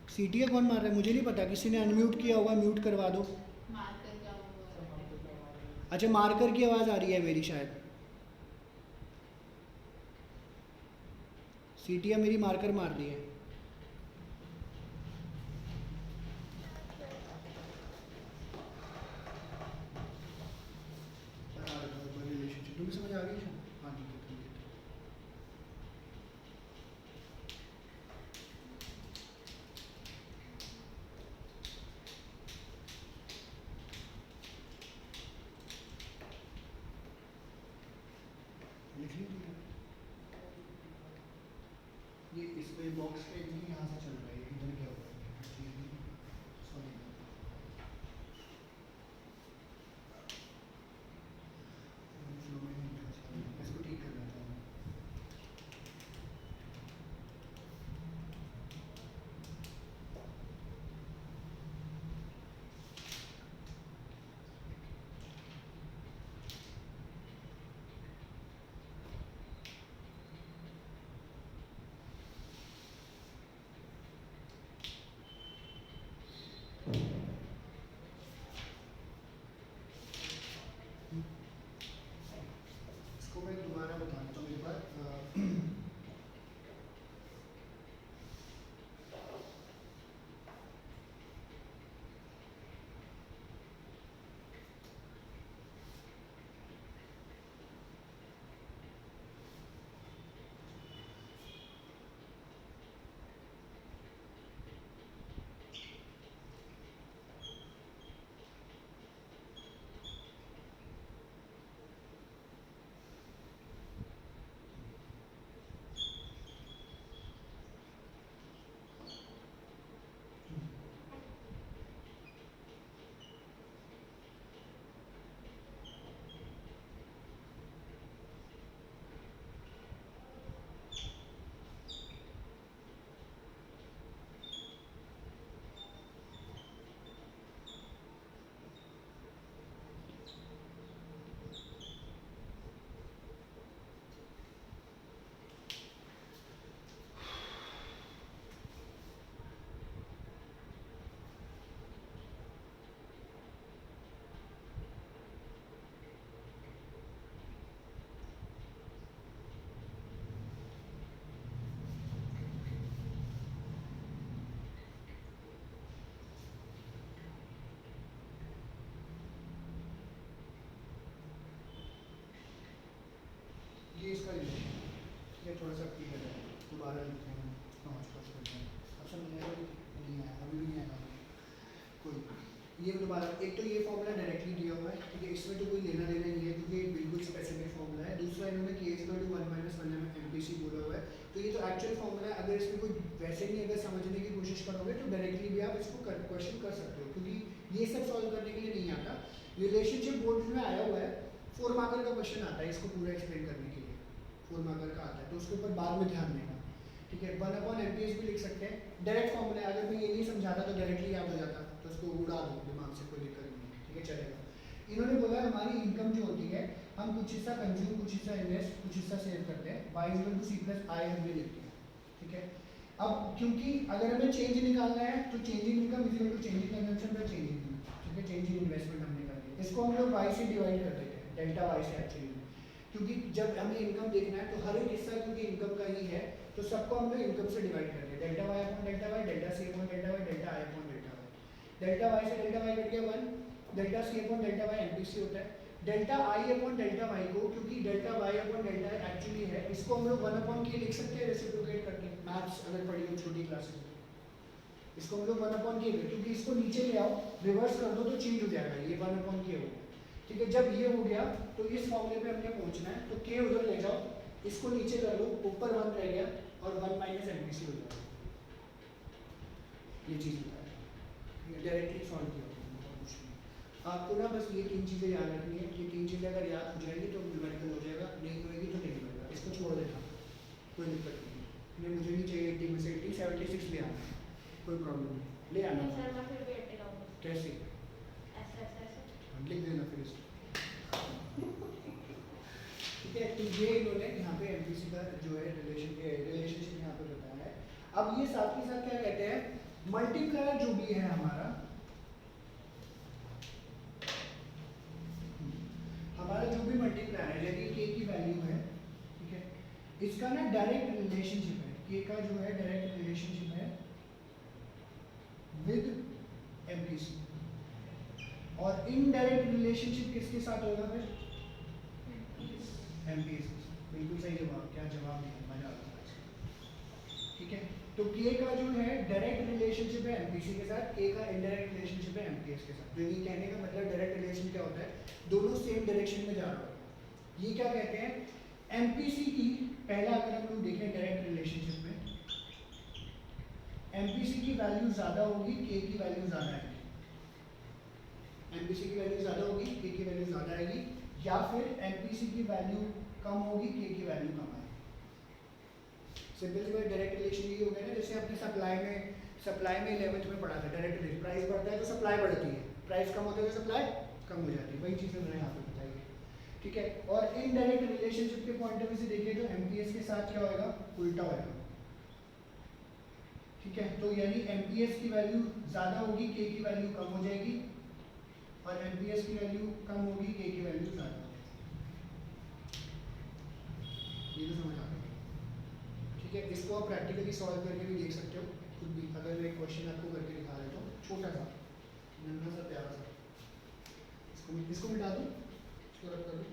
सीटियाँ कौन मार रहा है, मुझे नहीं पता, किसी ने अनम्यूट किया होगा, म्यूट करवा दो। अच्छा, मार्कर की आवाज़ आ रही है मेरी शायद, सीटियाँ मेरी मार्कर मार रही है। तुम्हें समझ आ गई? हाँ ठीक है, ठीक है। लिख ली तुमने? ये इस पे बॉक्स पे नहीं, यहाँ से चल रहा है, इधर क्या हुआ है, सॉरी, इसको ठीक करना था। इसका रिलेशन, ये थोड़ा सा ठीक है, दोबारा लिखते हैं, पहुँच करते हैं, अब समझ आएगा कि नहीं आया, अभी भी नहीं आएगा कोई। ये दोबारा, एक तो ये फॉर्मूला डायरेक्टली दिया हुआ है, ठीक है, इसमें तो कोई लेना देना नहीं है क्योंकि बिल्कुल स्पेसिफिक फॉर्मूला है। दूसरा इन्होंने के इक्वल टू 1 माइनस 1 MPC बोला हुआ है, तो ये तो एक्चुअल फॉर्मूला है। अगर इसमें कोई वैसे नहीं अगर समझने की कोशिश करोगे तो डायरेक्टली भी आप इसको क्वेश्चन कर सकते हो, क्योंकि ये सब सॉल्व करने के लिए नहीं आता। रिलेशनशिप बोर्ड में आया हुआ है, 4 मार्कर का क्वेश्चन आता है इसको पूरा एक्सप्लेन करने के लिए, 4 मार्कर का आता है, तो उसके ऊपर बाद में ध्यान देना, ठीक है। 1/MPS भी लिख सकते हैं, डायरेक्ट फॉर्मूला है, अगर मैं ये नहीं समझाता तो डायरेक्टली याद हो जाता, तो उसको उड़ा दो दिमाग से, कोई दिक्कत नहीं है, ठीक है, चलेगा। इन्होंने बोला हमारी इनकम जो होती है, हम कुछ हिस्सा कंज्यूम, कुछ हिस्सा इन्वेस्ट, कुछ हिस्सा सेव करते हैं, y = C + I हमने लिख दिया, ठीक है। अब क्योंकि अगर हमें चेंज निकालना है तो change in income = change in consumption by change in, ठीक है, चेंज इन इन्वेस्टमेंट हमने कर दिया। इसको हम लोग y से डिवाइड कर देते हैं, डेल्टा y से एक्चुअली, क्योंकि जब हमें इनकम देखना है तो हर एक हिस्सा क्योंकि इनकम का ही है, तो सबको हम लोग इनकम से डिवाइड करते हैं, delta y upon delta y, delta c upon delta y, delta i upon delta y। Delta y से डेल्टा y कट गया 1, delta c upon delta y MPC होता है। Delta i upon delta y को, क्योंकि delta y upon delta i actually है, इसको हम लोग 1/k लिख सकते हैं रेसिप्रोकेट करके, मैथ्स अगर पढ़ी हो छोटी क्लासेस में, इसको हम लोग 1/k, क्योंकि इसको नीचे ले आओ, रिवर्स कर दो तो चेंज हो जाएगा, ये 1/k हो गया, ठीक है। जब ये हो गया तो इस फॉर्मूले पे हमने पहुंचना है, तो k उधर ले जाओ, इसको नीचे कर लो, ऊपर 1 रह गया और 1 माइनस MPC हो जाएगा, ये चीज़ होता है, ये डायरेक्टली सॉल्व किया होगा, कुछ नहीं। आपको ना बस ये 3 चीज़ें याद रखनी है, ये 3 चीज़ें अगर याद हो जाएंगी तो न्यूमेरिकल हो जाएगा, नहीं होएगी तो नहीं होएगा, इसको छोड़ देना, कोई दिक्कत नहीं है। ये मुझे नहीं चाहिए 80 में से 80, 76 ले आना, कोई प्रॉब्लम नहीं, ले आना। सर मैं फिर बैठ रहा कैसे ऐसे लिख देना फिर इसको, ठीक है। तो ये इन्होंने यहाँ पे MPC का जो है रिलेशनशिप यहाँ पे बताया है। अब ये साथ ही साथ क्या कहते हैं, मल्टीप्लायर जो भी है हमारा जो भी मल्टीप्लायर है, यदि k की वैल्यू है, ठीक है, इसका ना डायरेक्ट रिलेशनशिप है, k का जो है डायरेक्ट रिलेशनशिप है विद MPC, और इनडायरेक्ट रिलेशनशिप किसके साथ होगा फिर, MPS। बिल्कुल सही जवाब, क्या जवाब दिया, मजा आता है, ठीक है। तो k का जो है डायरेक्ट रिलेशनशिप है MPC के साथ, k का इनडायरेक्ट रिलेशनशिप है MPS के साथ। तो ये कहने का मतलब डायरेक्ट रिलेशन क्या होता है, दोनों सेम डायरेक्शन में जा रहा है। ये क्या कहते हैं, MPC की, पहला अगर हम लोग देखें डायरेक्ट रिलेशनशिप में, MPC की वैल्यू ज़्यादा होगी, k की वैल्यू ज़्यादा आएगी, MPC की वैल्यू ज़्यादा होगी, k की वैल्यू ज़्यादा आएगी, या फिर MPC की वैल्यू कम होगी, k की वैल्यू कम आएगी। सिंपल सी बात, डायरेक्ट रिलेशन ये हो गया ना, जैसे आपने सप्लाई में 11th में पढ़ा था, डायरेक्ट रिलेशन, प्राइस बढ़ता है तो सप्लाई बढ़ती है, प्राइस कम होता है तो सप्लाई कम हो जाती है, वही चीज़ हमने यहाँ पे बताई है, ठीक है। और इनडायरेक्ट रिलेशनशिप के पॉइंट ऑफ व्यू से देखिए तो MPS के साथ क्या होएगा, उल्टा होएगा, ठीक है। तो यानी MPS की वैल्यू ज़्यादा होगी, k की वैल्यू कम हो जाएगी, और MPS की वैल्यू कम होगी, k की वैल्यू ज़्यादा होगी। ये तो समझ आ गया, ठीक है। इसको आप प्रैक्टिकली सॉल्व करके भी देख सकते हो खुद भी, अगर मैं क्वेश्चन आपको करके दिखा रहा हूँ, छोटा सा नन्हा सा प्यारा सा, इसको मिटा दूँ, इसको रख कर दूँ,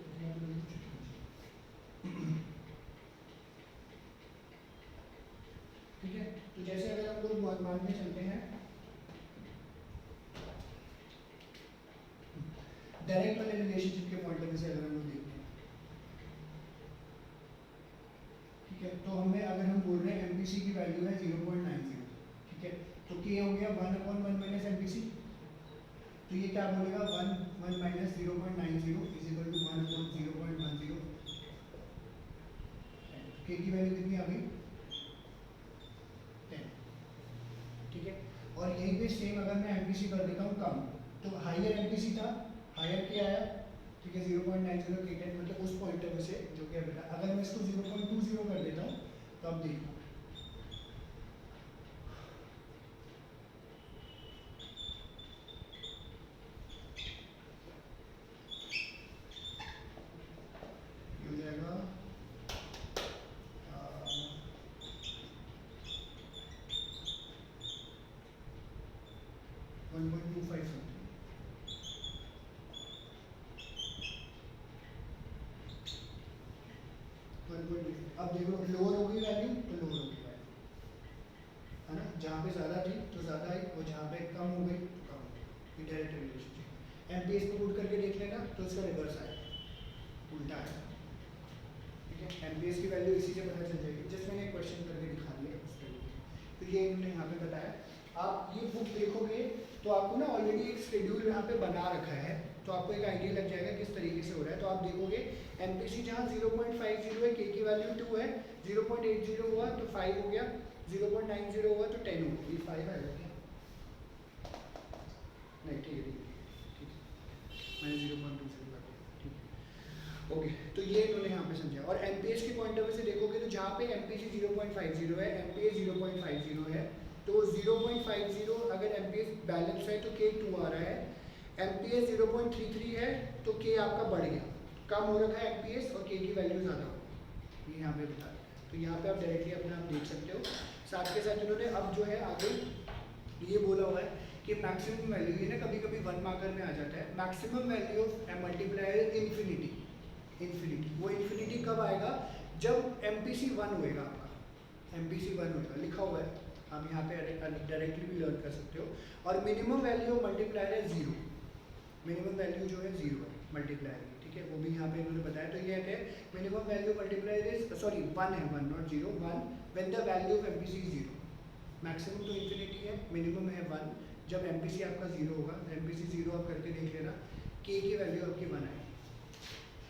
ठीक है। तो जैसे अगर हम लोग मान के चलते हैं, डायरेक्ट वाले रिलेशनशिप के पॉइंट ऑफ व्यू से अगर हम लोग देखते हैं, ठीक है, तो हमें अगर हम बोल रहे हैं MPC की वैल्यू है 0.90, ठीक है, तो k हो गया 1/1 माइनस MPC, तो ये क्या बोलेगा, 1 minus 0.90 is equal to 1/0.10, k की वैल्यू कितनी आ गई, 10, ठीक है। और यहीं पे सेम अगर मैं MPC कर देता हूँ कम, तो हायर MPC था, हायर k आया, ठीक है, 0.90 k 10, मतलब उस पॉइंट ऑफ व्यू से जो कि बेटा, अगर मैं इसको 0.20 कर देता हूँ तो अब देखो, ये हो जाएगा 1.25 समथिंग, 1.25 डायरेक्ट रिलेशनशिप। एमपीएस में पुट करके देख लेना तो उसका रिवर्स आएगा, उल्टा आएगा। ठीक है, एमपीएस की वैल्यू इसी से पता चल जाएगी। जस्ट मैंने एक क्वेश्चन करके दिखा दिया उस तरीके से। तो ये इन्होंने यहाँ पे बताया। आप ये बुक देखोगे तो आपको ना ऑलरेडी एक शेड्यूल यहाँ पे बना रखा है, तो आपको एक आइडिया लग जाएगा किस तरीके से हो रहा है। तो आप देखोगे एमपीसी जहाँ 0.50 है, के की वैल्यू 2 है, 0.80 हुआ तो 5 हो गया, 0.90 हुआ तो 10 हो गया। ये 5 आएगा क्या? नहीं, ठीक है, मैंने 0.2 से लगा दिया। ठीक है, ओके। तो ये इन्होंने यहाँ पे समझा। और एमपीएस के पॉइंट ऑफ व्यू से देखोगे तो जहाँ पे एमपीसी 0.50 है, एमपीएस 0.50 है, तो 0.50 अगर एमपीएस बैलेंस है तो के 2 आ रहा है। एमपीएस 0.33 है तो के आपका बढ़ गया, कम हो रखा है एमपीएस और के की वैल्यू ज़्यादा हो गई। ये यहाँ पे बता रहे हैं। तो यहाँ पे आप डायरेक्टली अपने आप देख सकते हो। साथ के साथ इन्होंने अब जो है आगे ये बोला हुआ है कि मैक्सिमम वैल्यू, ये ना कभी कभी 1 मार्कर में आ जाता है, maximum value of multiplier infinity. वो इन्फिनिटी कब आएगा? जब एमपीसी 1 होएगा आपका, एमपीसी 1 होएगा, लिखा हुआ है, आप यहाँ पे डायरेक्टली भी लर्न कर सकते हो। और मिनिमम वैल्यू ऑफ मल्टीप्लायर है 0, मिनिमम वैल्यू जो है 0 है मल्टीप्लायर की। ठीक है, वो भी यहाँ पे इन्होंने बताया। तो ये कहते हैं मिनिमम वैल्यू मल्टीप्लायर इज 1 है, 1 not 0, 1 when the value of MPC is 0। Maximum तो इन्फिनिटी है, मिनिमम है 1। जब एमपीसी आपका 0 होगा, एमपीसी 0 आप करके देख लेना, के की वैल्यू आपकी 1 आएगी।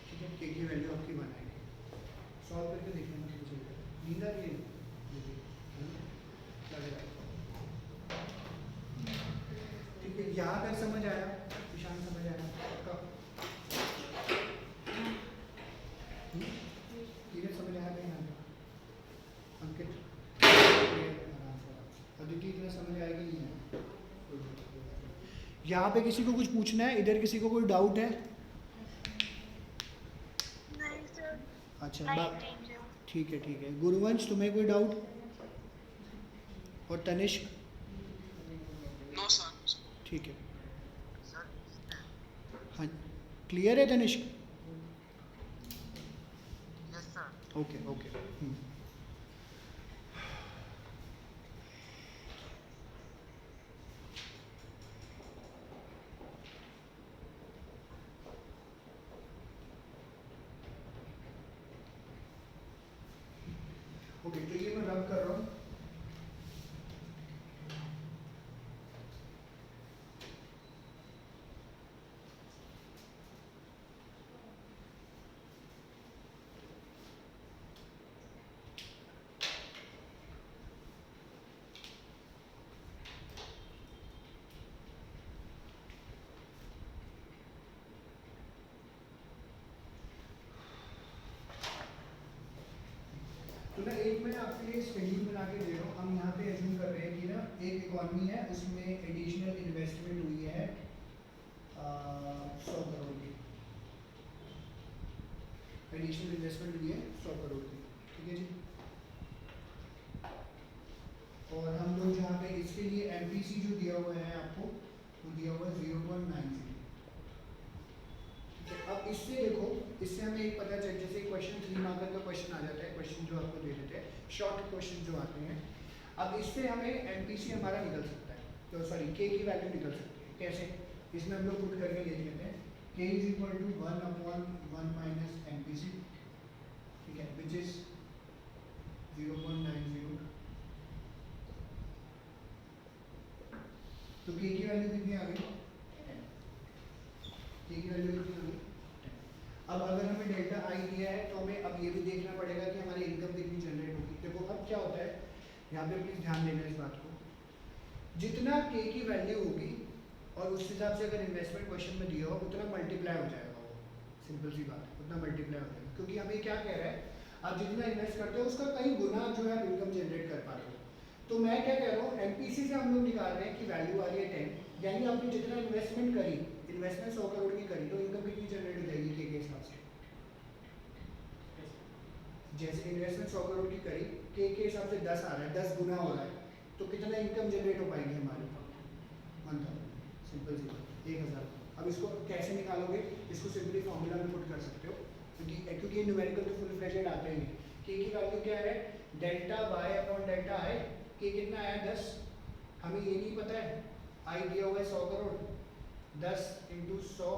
ठीक है, के की वैल्यू आपकी 1 आएगी। सॉल्व करके देख लेना, नींद आ रही है? ठीक है, यहाँ तक समझ आया? ईशान समझ आया? कब धीरे समझ आया? नहीं यहाँ तक? अंकित अदिति इतना समझ आएगा नहीं है? यहाँ पे किसी को कुछ पूछना है? इधर किसी को कोई डाउट है? नहीं सर। अच्छा, ठीक है। गुरुवंश, तुम्हें कोई डाउट? और तनिष्क? No sir. ठीक है, हाँ, क्लियर है Tanishq? Yes sir. Okay. Okay, तो ये मैं रब कर रहा हूँ। तो ना एक मैं आपके लिए शेड्यूल बना के दे रहा हूँ। हम यहाँ पे एज्यूम कर रहे हैं कि ना एक इकॉनमी है, उसमें एडिशनल इन्वेस्टमेंट हुई है 100 करोड़ की, एडिशनल इन्वेस्टमेंट हुई है 100 करोड़ की। ठीक है जी। और हम लोग जहाँ पे इसके लिए एमपीसी जो दिया हुआ है आपको, वो दिया हुआ है 0.90। अब इससे देखो, इससे हमें एक पता चल, जैसे क्वेश्चन 3 मार्कर का क्वेश्चन आ जाता है, क्वेश्चन जो आपको दे देते हैं, शॉर्ट क्वेश्चन जो आते हैं। अब इससे हमें एमपीसी हमारा निकल सकता है, तो सॉरी के की वैल्यू निकल सकती है। कैसे? इसमें हम लोग पुट करके लिख लेते हैं K is equal to 1/1 minus MPC, ठीक है, विच इज 0.90। तो के की वैल्यू कितनी आ गई? 10। के की वैल्यू कितनी आ गई? अब अगर हमें डेल्टा आई दिया है तो हमें अब ये भी देखना पड़ेगा कि हमारी इनकम कितनी जनरेट होगी। देखो अब क्या होता है, यहाँ पे प्लीज ध्यान देना इस बात को, जितना के की वैल्यू होगी और उस हिसाब से अगर इन्वेस्टमेंट क्वेश्चन में दिया हो उतना मल्टीप्लाई हो जाएगा वो, सिंपल सी बात है, उतना मल्टीप्लाई हो जाएगा। क्योंकि हमें क्या कह रहा है, आप जितना इन्वेस्ट करते हो उसका कई गुना जो है इनकम जनरेट कर पाते हो। तो मैं क्या कह रहा हूँ, एमपीसी से हम लोग निकाल रहे हैं कि वैल्यू आ रही है 10, यानी आपने जितना इन्वेस्टमेंट करी, इन्वेस्टमेंट 100 करोड़ की करी, तो इनकम कितनी जनरेट हो जाएगी के हिसाब से? जैसे इन्वेस्टमेंट 100 करोड़ की करी, के हिसाब से 10 आ रहा है, 10 गुना हो रहा है, तो कितना इनकम जनरेट हो पाएगी हमारे? 1000। सिंपल सी बात, 1000। अब इसको कैसे निकालोगे? इसको सिंपली फॉर्मूला में पुट कर सकते हो, क्योंकि न्यूमेरिकल तो फुल फ्लेजेड आते ही। के की वैल्यू क्या है? Delta Y upon delta I. K कितना आया? 10। हमें ये नहीं पता है, आई दिया हुआ है 100 crore, 10 into 100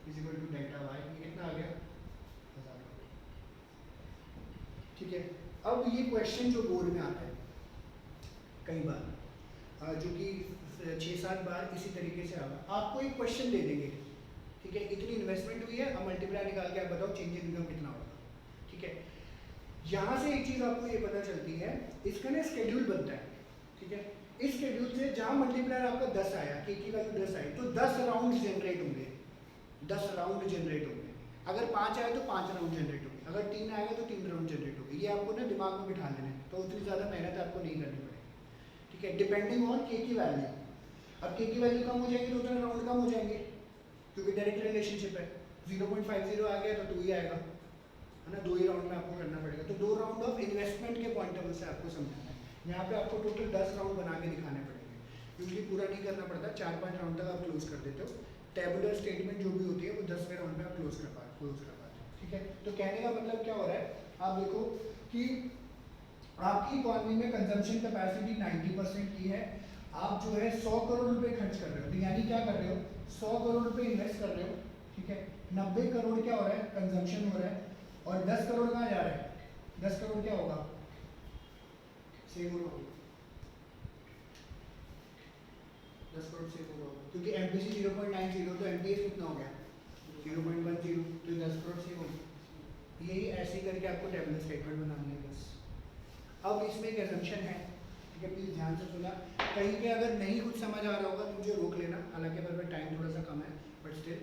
is equal to delta Y, ये कितना आ गया 1000। ठीक है, अब ये क्वेश्चन जो बोर्ड में आता है कई बार, जो कि 6-7 बार इसी तरीके से आगा, आपको एक क्वेश्चन दे देंगे, ठीक है, इतनी इन्वेस्टमेंट हुई है, अब मल्टीप्लाई निकाल के आप बताओ चेंज इन इनकम कितना होगा। ठीक है, यहाँ से एक चीज़ आपको ये पता चलती है, इसका ना स्केड्यूल बनता है। ठीक है, इस शेड्यूल से जहाँ मल्टीप्लायर आपका 10 आया, के की वैल्यू 10 आई, तो 10 राउंड जनरेट होंगे, 10 राउंड जनरेट होंगे। अगर 5 आए तो 5 राउंड जनरेट होंगे, अगर 3 आएगा तो 3 राउंड जनरेट होंगे। ये आपको ना दिमाग में बिठा लेना है, तो उतनी ज़्यादा मेहनत आपको नहीं करनी पड़ेगी। ठीक है, डिपेंडिंग ऑन के की वैल्यू। अब के की वैल्यू कम हो जाएगी तो उतने राउंड कम हो जाएंगे, क्योंकि डायरेक्ट रिलेशनशिप है। 0.50 आ गया तो 2 ही आएगा, है ना, 2 ही राउंड में आपको करना पड़ेगा। तो 2 राउंड ऑफ इन्वेस्टमेंट के पॉइंट ऑफ व्यू से आपको समझना है। यहाँ पे आपको टोटल 10 राउंड बना के दिखाने पड़ेंगे, यूजली पूरा नहीं करना पड़ता, 4-5 राउंड तक आप क्लोज कर देते हो। टेबुलर स्टेटमेंट जो भी होती है वो 10वें राउंड में आप क्लोज कर पाते हो। ठीक है, तो कहने का मतलब क्या हो रहा है, आप देखो कि आपकी इकॉनमी में कंजम्पशन कैपेसिटी 90% की है, आप जो है 100 करोड़ रुपए खर्च कर रहे हो, तो यानी क्या कर रहे हो, 100 करोड़ रुपए इन्वेस्ट कर रहे हो। ठीक है, 90 करोड़ क्या हो रहा है, कंजम्पशन हो रहा है, और 10 करोड़ कहाँ जा रहा है, 10 करोड़ क्या होगा, सेव हो रहा होगा, 10 करोड़ सेव हो रहा होगा, क्योंकि एमपीसी 0.90, तो एमपीएस कितना हो गया 0.10, तो 10 करोड़ सेव होगा। यही ऐसे ही करके आपको टेबुलर स्टेटमेंट बनानी है बस। अब इसमें एक assumption है, ठीक है, प्लीज़ ध्यान से सुना, कहीं पे अगर नहीं कुछ समझ आ रहा होगा तो मुझे रोक लेना, हालांकि मेरे पास टाइम थोड़ा सा कम है बट स्टिल।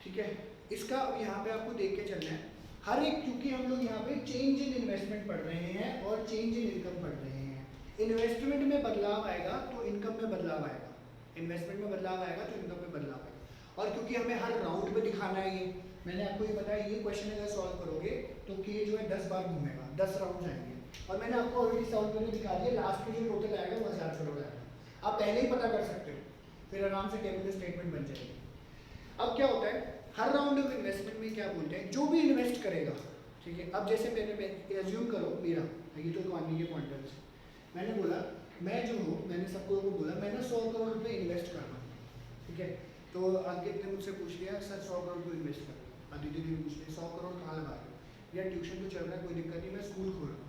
ठीक है, इसका अब यहाँ पे आपको देख के चलना है हर एक, क्योंकि हम लोग यहाँ पे चेंज इन इन्वेस्टमेंट पढ़ रहे हैं और चेंज इन इनकम पढ़ रहे हैं। इन्वेस्टमेंट में बदलाव आएगा तो इनकम में बदलाव आएगा, इन्वेस्टमेंट में बदलाव आएगा तो इनकम में बदलाव आएगा। और क्योंकि हमें हर राउंड पे दिखाना है, ये मैंने आपको ये बताया, ये क्वेश्चन अगर सॉल्व करोगे तो के जो है 10 बार घूमेगा, 10 राउंड आएंगे, और मैंने आपको ऑलरेडी सॉल्व करके दिखा दिया, लास्ट में जो टोटल आएगा वो 1000 करोड़ आएगा। आप पहले ही पता कर सकते हो, फिर आराम से टेबुलर स्टेटमेंट बन जाएगी। अब क्या होता है, हर राउंड ऑफ इन्वेस्टमेंट में क्या बोलते हैं, जो भी इन्वेस्ट करेगा, ठीक है, अब जैसे मैंने एज्यूम करो मेरा, ये तो इकॉनमी के पॉइंट ऑफ से मैंने बोला, मैं जो हूँ, मैंने सबको को बोला मैंने 100 करोड़ रुपये इन्वेस्ट करना, ठीक है, तो अंकित ने मुझसे पूछ लिया सर 100 करोड़ को इन्वेस्ट करना, अदिति ने पूछ लिया 100 करोड़ कहाँ लगा रहे हो, यार ट्यूशन तो चल रहा है, कोई दिक्कत नहीं, मैं स्कूल खोल रहा हूँ,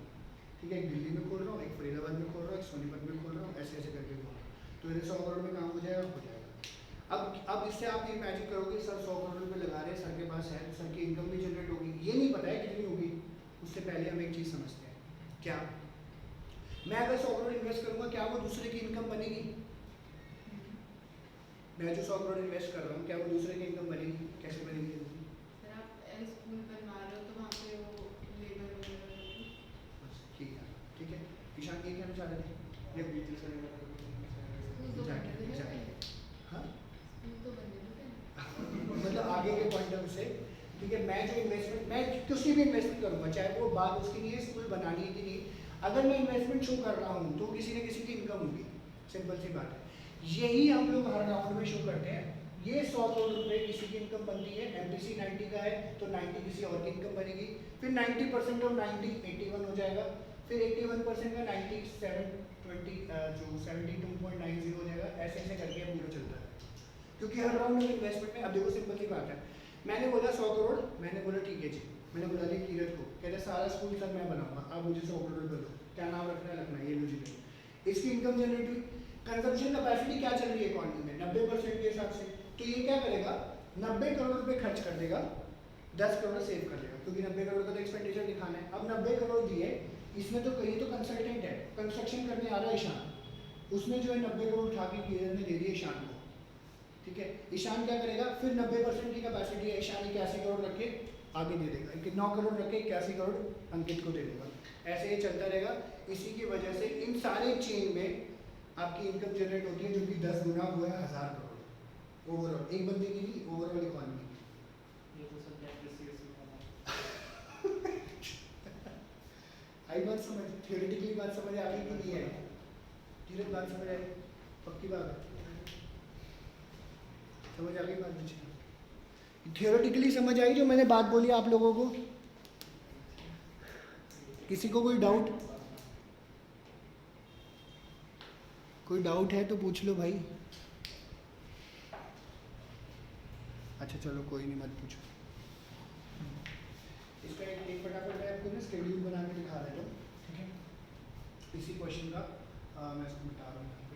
ठीक है, एक दिल्ली में खोल रहा हूँ, एक फरीदाबाद में खोल रहा हूँ, एक सोनीपत में खोल रहा हूँ, ऐसे ऐसे करके खोल रहा हूँ, तो मेरे 100 करोड़ में काम हो जाएगा, हो जाएगा। अब इससे आप ये इमेजिन करोगे सर 100 करोड़ रुपये लगा रहे हैं, सर के पास है, तो सर की इनकम भी जनरेट होगी, ये नहीं पता है कितनी होगी। उससे पहले हम एक चीज़ समझते हैं, क्या मैं अगर 100 करोड़ इन्वेस्ट करूँगा, क्या वो दूसरे की इनकम बनेगी? मैं जो 100 करोड़ इन्वेस्ट कर रहा हूँ, क्या वो दूसरे की इनकम बनेगी? कैसे बनेगी? सर आप स्कूल बनवा रहे हो तो वहाँ पे वो लेबर वगैरह होगी। बस ठीक है, ईशान ये कहना चाह रहे थे, ये बीच से स्कूल तो जाके बनने दो जाके पहले। हाँ स्कूल तो बनने दो पहले। मतलब आगे के पॉइंट ऑफ से, ठीक है, मैं जो इन्वेस्टमेंट, मैं किसी भी इन्वेस्टमेंट करूँगा, चाहे वो बात उसकी नहीं है स्कूल बनानी है कि नहीं, अगर मैं इन्वेस्टमेंट शो कर रहा हूँ तो किसी न किसी की इनकम होगी, सिंपल सी बात है। यही हम लोग हर राउंड में शो करते हैं। ये 100 करोड़ रुपए किसी की इनकम बनती है, एमपीसी 90 का है तो 90 किसी और की इनकम बनेगी, फिर 90% ऑफ 90 81 हो जाएगा, फिर 81% का 97 जो 72.90 हो जाएगा, ऐसे ऐसे करके पूरा चलता है। क्योंकि हर राउंड में इन्वेस्टमेंट में, अब देखो सिंपल सी बात है, मैंने बोला 100 करोड़, मैंने बोला ठीक है जी, मैंने बुला दिया कीरत को, कहते सारा स्कूल सर मैं बनाऊंगा, आप मुझे 100 करोड़ रुपये दो, क्या नाम रखना है रखना, ये मुझे दो। इसकी इनकम जनरेट हुई, कंजम्पशन कैपेसिटी क्या चल रही है इकॉनमी में 90% के हिसाब से, तो ये क्या करेगा 90 करोड़ रुपए खर्च कर देगा, 10 करोड़ सेव कर लेगा, क्योंकि 90 करोड़ का तो एक्सपेंडिचर दिखाना है। अब 90 करोड़ दिए, इसमें तो कहीं तो कंसल्टेंट है, कंस्ट्रक्शन करने आ रहा है ईशान, उसने जो है 90 करोड़ उठा के कीरत ने दे दिए ईशान को, ठीक है, ईशान क्या करेगा, फिर 90% की कैपेसिटी है, ईशान 81 करोड़ रख के आगे दे देगा, 9 करोड़ रख के 81 करोड़ अंकित को दे देगा, ऐसे ही चलता रहेगा। इसी की वजह से इन सारे चेन में आपकी इनकम जनरेट होती है, जो कि 10 गुना हुआ है 1000 करोड़ ओवरऑल, एक बंदे की नहीं, ओवरऑल इकॉनमी। ये तो सब आई बात समझ, थियोरेटिकली बात समझ आ गई कि नहीं है? धीरे बात समझ आई, पक्की बात है, समझ आ गई बात मुझे? थियोरेटिकली समझ आई जो मैंने बात बोली आप लोगों को? किसी को कोई डाउट? कोई डाउट है तो पूछ लो भाई। अच्छा चलो कोई नहीं, मत पूछो। इसका एक फटाफट मैं आपको ना शेड्यूल बना के दिखा देता हूँ, ठीक है, इसी क्वेश्चन का। मैं इसको बता रहा हूँ यहाँ पे।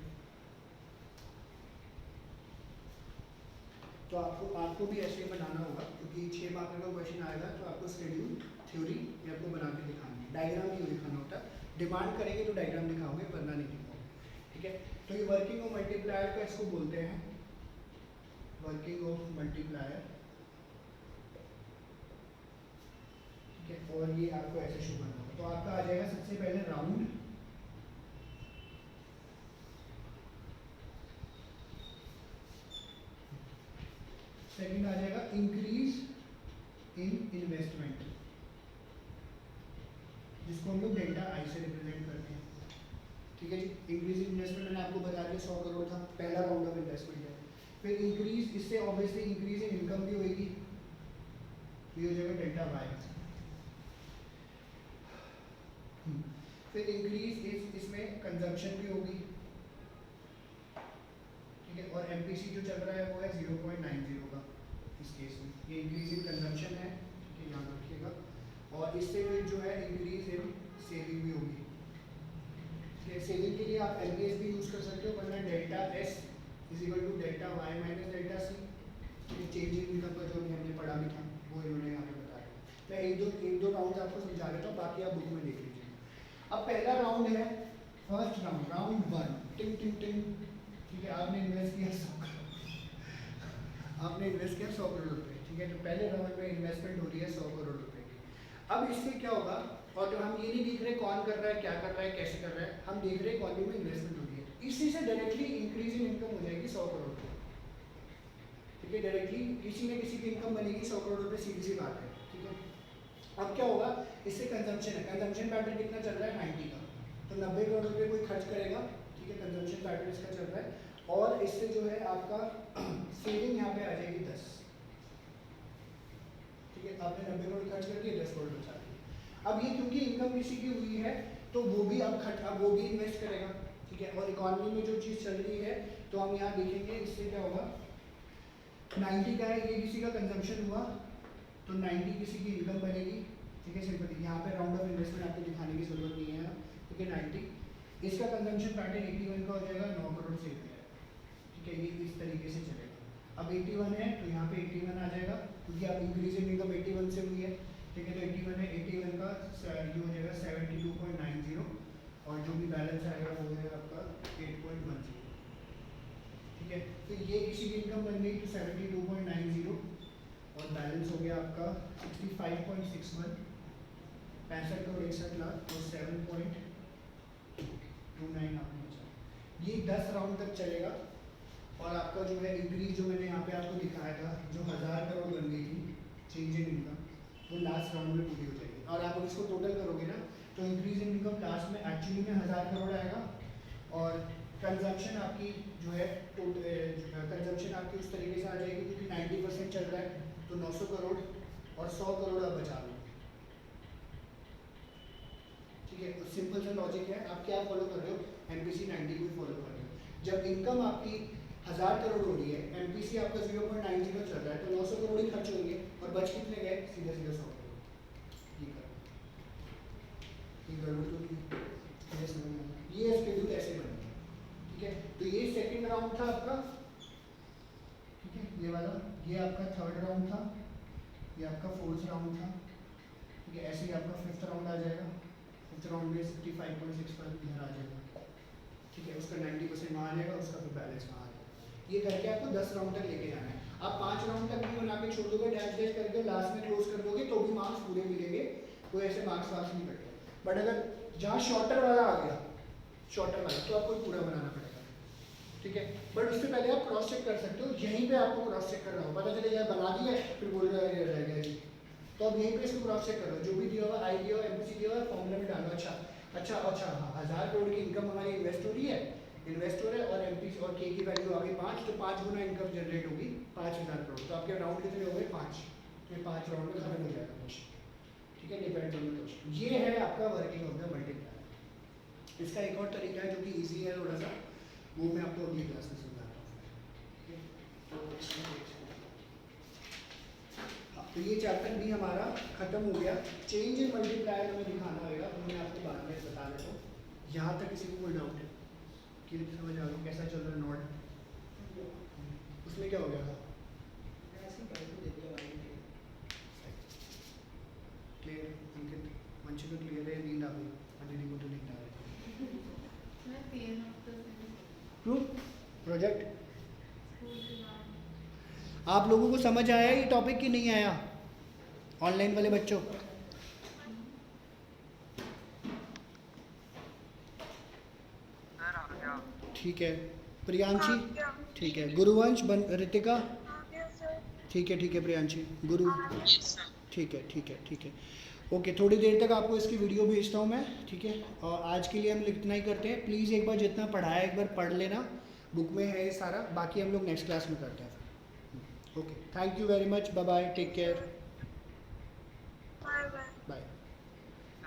तो आपको भी ऐसे ही बनाना होगा, क्योंकि 6 मार्क का क्वेश्चन आएगा, तो आपको शेड्यूल थ्योरी ये आपको बना के दिखानी है, डायग्राम नहीं दिखाना होता। डिमांड करेंगे तो डायग्राम दिखाओगे, वरना नहीं दिखाओगे, ठीक है। तो ये वर्किंग ऑफ मल्टीप्लायर का इसको बोलते हैं, वर्किंग ऑफ मल्टीप्लायर, ठीक है। और ये आपको ऐसे शो करना होगा। तो आपका आ जाएगा सबसे पहले राउंड, सेकंड आ जाएगा इंक्रीज इन इन्वेस्टमेंट, जिसको हम लोग डेल्टा आई से रिप्रेजेंट करते हैं, ठीक है जी। इंक्रीज इन इन्वेस्टमेंट मैंने आपको बता दिया 100 करोड़ था, पहला राउंड ऑफ इन्वेस्टमेंट है। फिर इंक्रीज, इससे ऑब्वियसली इंक्रीज इन इनकम भी होगी, ये हो जाएगा डेल्टा वाई। फिर इंक्रीज इसमें कंजम्पशन भी होगी, ठीक है। और एमपीसी जो चल रहा है वो है 0.90 का इस केस में, ये इंक्रीज इन कंजम्पशन है, ठीक है, याद रखिएगा। और इससे फिर जो है इंक्रीज इन सेविंग भी होगी, ठीक है। सेविंग के लिए आप एलबीएस भी यूज कर सकते हो, वरना delta S is equal to delta Y minus delta C, change in income का जो हमने पढ़ा भी था वो इन्होंने यहाँ पे बताया। मैं एक दो राउंड आपको समझा देता हूँ, बाकी आप बुक में देख लीजिए। अब पहला राउंड है, फर्स्ट राउंड, राउंड 1, टिंग टिंग टिंग, ठीक है। आपने इन्वेस्ट किया 100 करोड़, आपने इन्वेस्ट किया 100 करोड़ रुपए, ठीक है। तो पहले राउंड में इन्वेस्टमेंट हो रही है 100 करोड़ रुपए की। अब इससे क्या होगा, और जो हम ये नहीं देख रहे कौन कर रहा है, क्या कर रहा है, कैसे कर रहा है, हम देख रहे हैं इकॉनमी में इन्वेस्टमेंट हो रही है, इसी से डायरेक्टली इंक्रीज इन इनकम हो जाएगी 100 करोड़ रुपये, ठीक है। डायरेक्टली किसी न किसी की इनकम बनेगी 100 करोड़ रुपये, सीधी सी बात है, ठीक है। अब क्या होगा, इससे कंजम्पशन है, कंजम्पशन पैटर्न कितना चल रहा है 90 का, तो 90 करोड़ रुपये कोई खर्च करेगा, ठीक है, कंजम्पशन पैटर्न इसका चल रहा है। और इससे जो है आपका सेविंग यहाँ पे आ जाएगी 10, ठीक है। आपने 90 करोड़ खर्च करके 10 करोड़ बचा दिए। अब ये क्योंकि इनकम किसी की हुई है, तो वो भी अब वो भी इन्वेस्ट करेगा, ठीक है। और इकॉनमी में जो चीज़ चल रही है, तो हम यहाँ देखेंगे इससे क्या होगा, 90 का है, ये किसी का कंजम्पशन हुआ, तो 90 किसी की इनकम बनेगी, ठीक है। सिंपल, यहाँ पे राउंड ऑफ इन्वेस्टमेंट आपको दिखाने की जरूरत नहीं है, ठीक है। 90, इसका कंजम्पशन पैटर्न 81 का हो जाएगा, 9 करोड़ सेव हो जाएगा, ठीक है। ये इस तरीके से चलेगा। अब 81 है, तो यहाँ पे 81 आ जाएगा, क्योंकि आप इंक्रीज इन इनकम 81 से हुई है, ठीक है। तो 81 है, 81 का ये हो जाएगा 72.90, और जो भी बैलेंस आएगा वो हो जाएगा आपका 8.10, ठीक है। तो ये किसी की इनकम बन गई, तो 72.90, और बैलेंस हो गया आपका 65.61, 65 करोड़ 61 लाख, और 7.29 आपने बचा। ये 10 राउंड तक चलेगा। और आपका जो है इंक्रीज, जो मैंने यहाँ पे आपको दिखाया था, जो 1000 करोड़ बन गई थी चेंज इन इनकम, वो लास्ट राउंड में पूरी हो जाएगी। और आप इसको टोटल करोगे ना, तो इंक्रीज इन इनकम लास्ट में एक्चुअली में 1000 करोड़ आएगा, और कंजम्पशन आपकी जो है कंजम्पशन आपकी उस तरीके से आ जाएगी, क्योंकि 90% चल रहा है, तो 900 करोड़ और 100 करोड़ आप बचा लो, ठीक है। तो सिंपल सा लॉजिक है, आप क्या फॉलो कर रहे हो, एमपीसी 90 को फॉलो कर रहे हो। जब इनकम आपकी 1000 करोड़ हो रही है, एमपीसी आपका 0.90 चल रहा है, तो 900 करोड़ ही खर्च होंगे, और बच कितने गए, सीधे 100 करोड़। ये गड़बड़ तो नहीं, ये समझ में आया? ये शेड्यूल ऐसे बनेगा, ठीक है। तो ये सेकंड राउंड था आपका, ठीक है, ये वाला, ये आपका थर्ड राउंड था, ये आपका फोर्थ राउंड था, ठीक है। ऐसे ही आपका फिफ्थ राउंड आ जाएगा, फिफ्थ राउंड में 65.65 इधर आ जाएगा, ठीक है। उसका 90% वहाँ आ जाएगा, उसका फिर बैलेंस वहाँ आ जाएगा। ये करके आपको 10 राउंड तक लेके जाना है। आप 5 राउंड तक भी बना के छोड़ दोगे, डैश डैश करके लास्ट में क्लोज कर दोगे, तो भी मार्क्स पूरे मिलेंगे, कोई ऐसे मार्क्स वार्क्स नहीं कटेगा। बट अगर जहाँ शॉर्टर वाला आ गया, शॉर्टर वाला, तो आपको पूरा बनाना पड़ेगा, ठीक है। बट उससे पहले आप क्रॉस चेक कर सकते हो, यहीं पे आपको क्रॉस चेक करना हो, पता चले यार बना दिया है, फिर बोल रहा है रह गया जी, तो अब यहीं पे इसको क्रॉस चेक करो, जो भी दिया हुआ आई दिया हुआ एमपीसी दिया हुआ फॉर्मूला में डालो। अच्छा हाँ, 1000 करोड़ की इनकम हमारी इन्वेस्ट हो रही है, इन्वेस्ट हो रहा है, और एमपीसी और के की वैल्यू आ गई 5, तो 5 गुना इनकम जनरेट होगी 5000 करोड़। तो आपके राउंड कितने हो गए, 5, तो 5 राउंड में खत्म हो जाएगा क्वेश्चन, ठीक है। Depend on the question. ये है आपका वर्किंग ऑफ द मल्टीप्लायर। इसका एक और तरीका है जो कि इजी है थोड़ा सा, वो मैं आपको अगली क्लास में समझाता हूँ, ठीक है। तो तो ये चैप्टर भी हमारा खत्म हो गया। चेंज इन मल्टीप्लायर हमें दिखाना होगा, तो मैं आपको बाद में बता देता हूँ। यहाँ तक किसी को कोई डाउट है कि समझ आ गया कैसा चल रहा है नॉट? उसमें क्या हो गया था? क्लियर? अंकित मंची तो क्लियर है, नींद आ गई, दीदी को तो नींद आ रही है। मैं 3 हफ्ते से क्यों? प्रोजेक्ट स्कूल के बाद आप लोगों को समझ आया ये टॉपिक कि नहीं आया? ऑनलाइन वाले बच्चों सर आ गया। ठीक है। प्रियांशी ठीक है। गुरुवंश रितिका ठीक है प्रियांशी गुरु यस सर। ठीक है ओके। थोड़ी देर तक आपको इसकी वीडियो भेजता हूँ मैं, ठीक है। और आज के लिए हम इतना ही करते हैं। प्लीज़ एक बार जितना पढ़ाया एक बार पढ़ लेना, बुक में है ये सारा, बाकी हम लोग नेक्स्ट क्लास में करते हैं। Okay, thank you very much, bye bye, take care.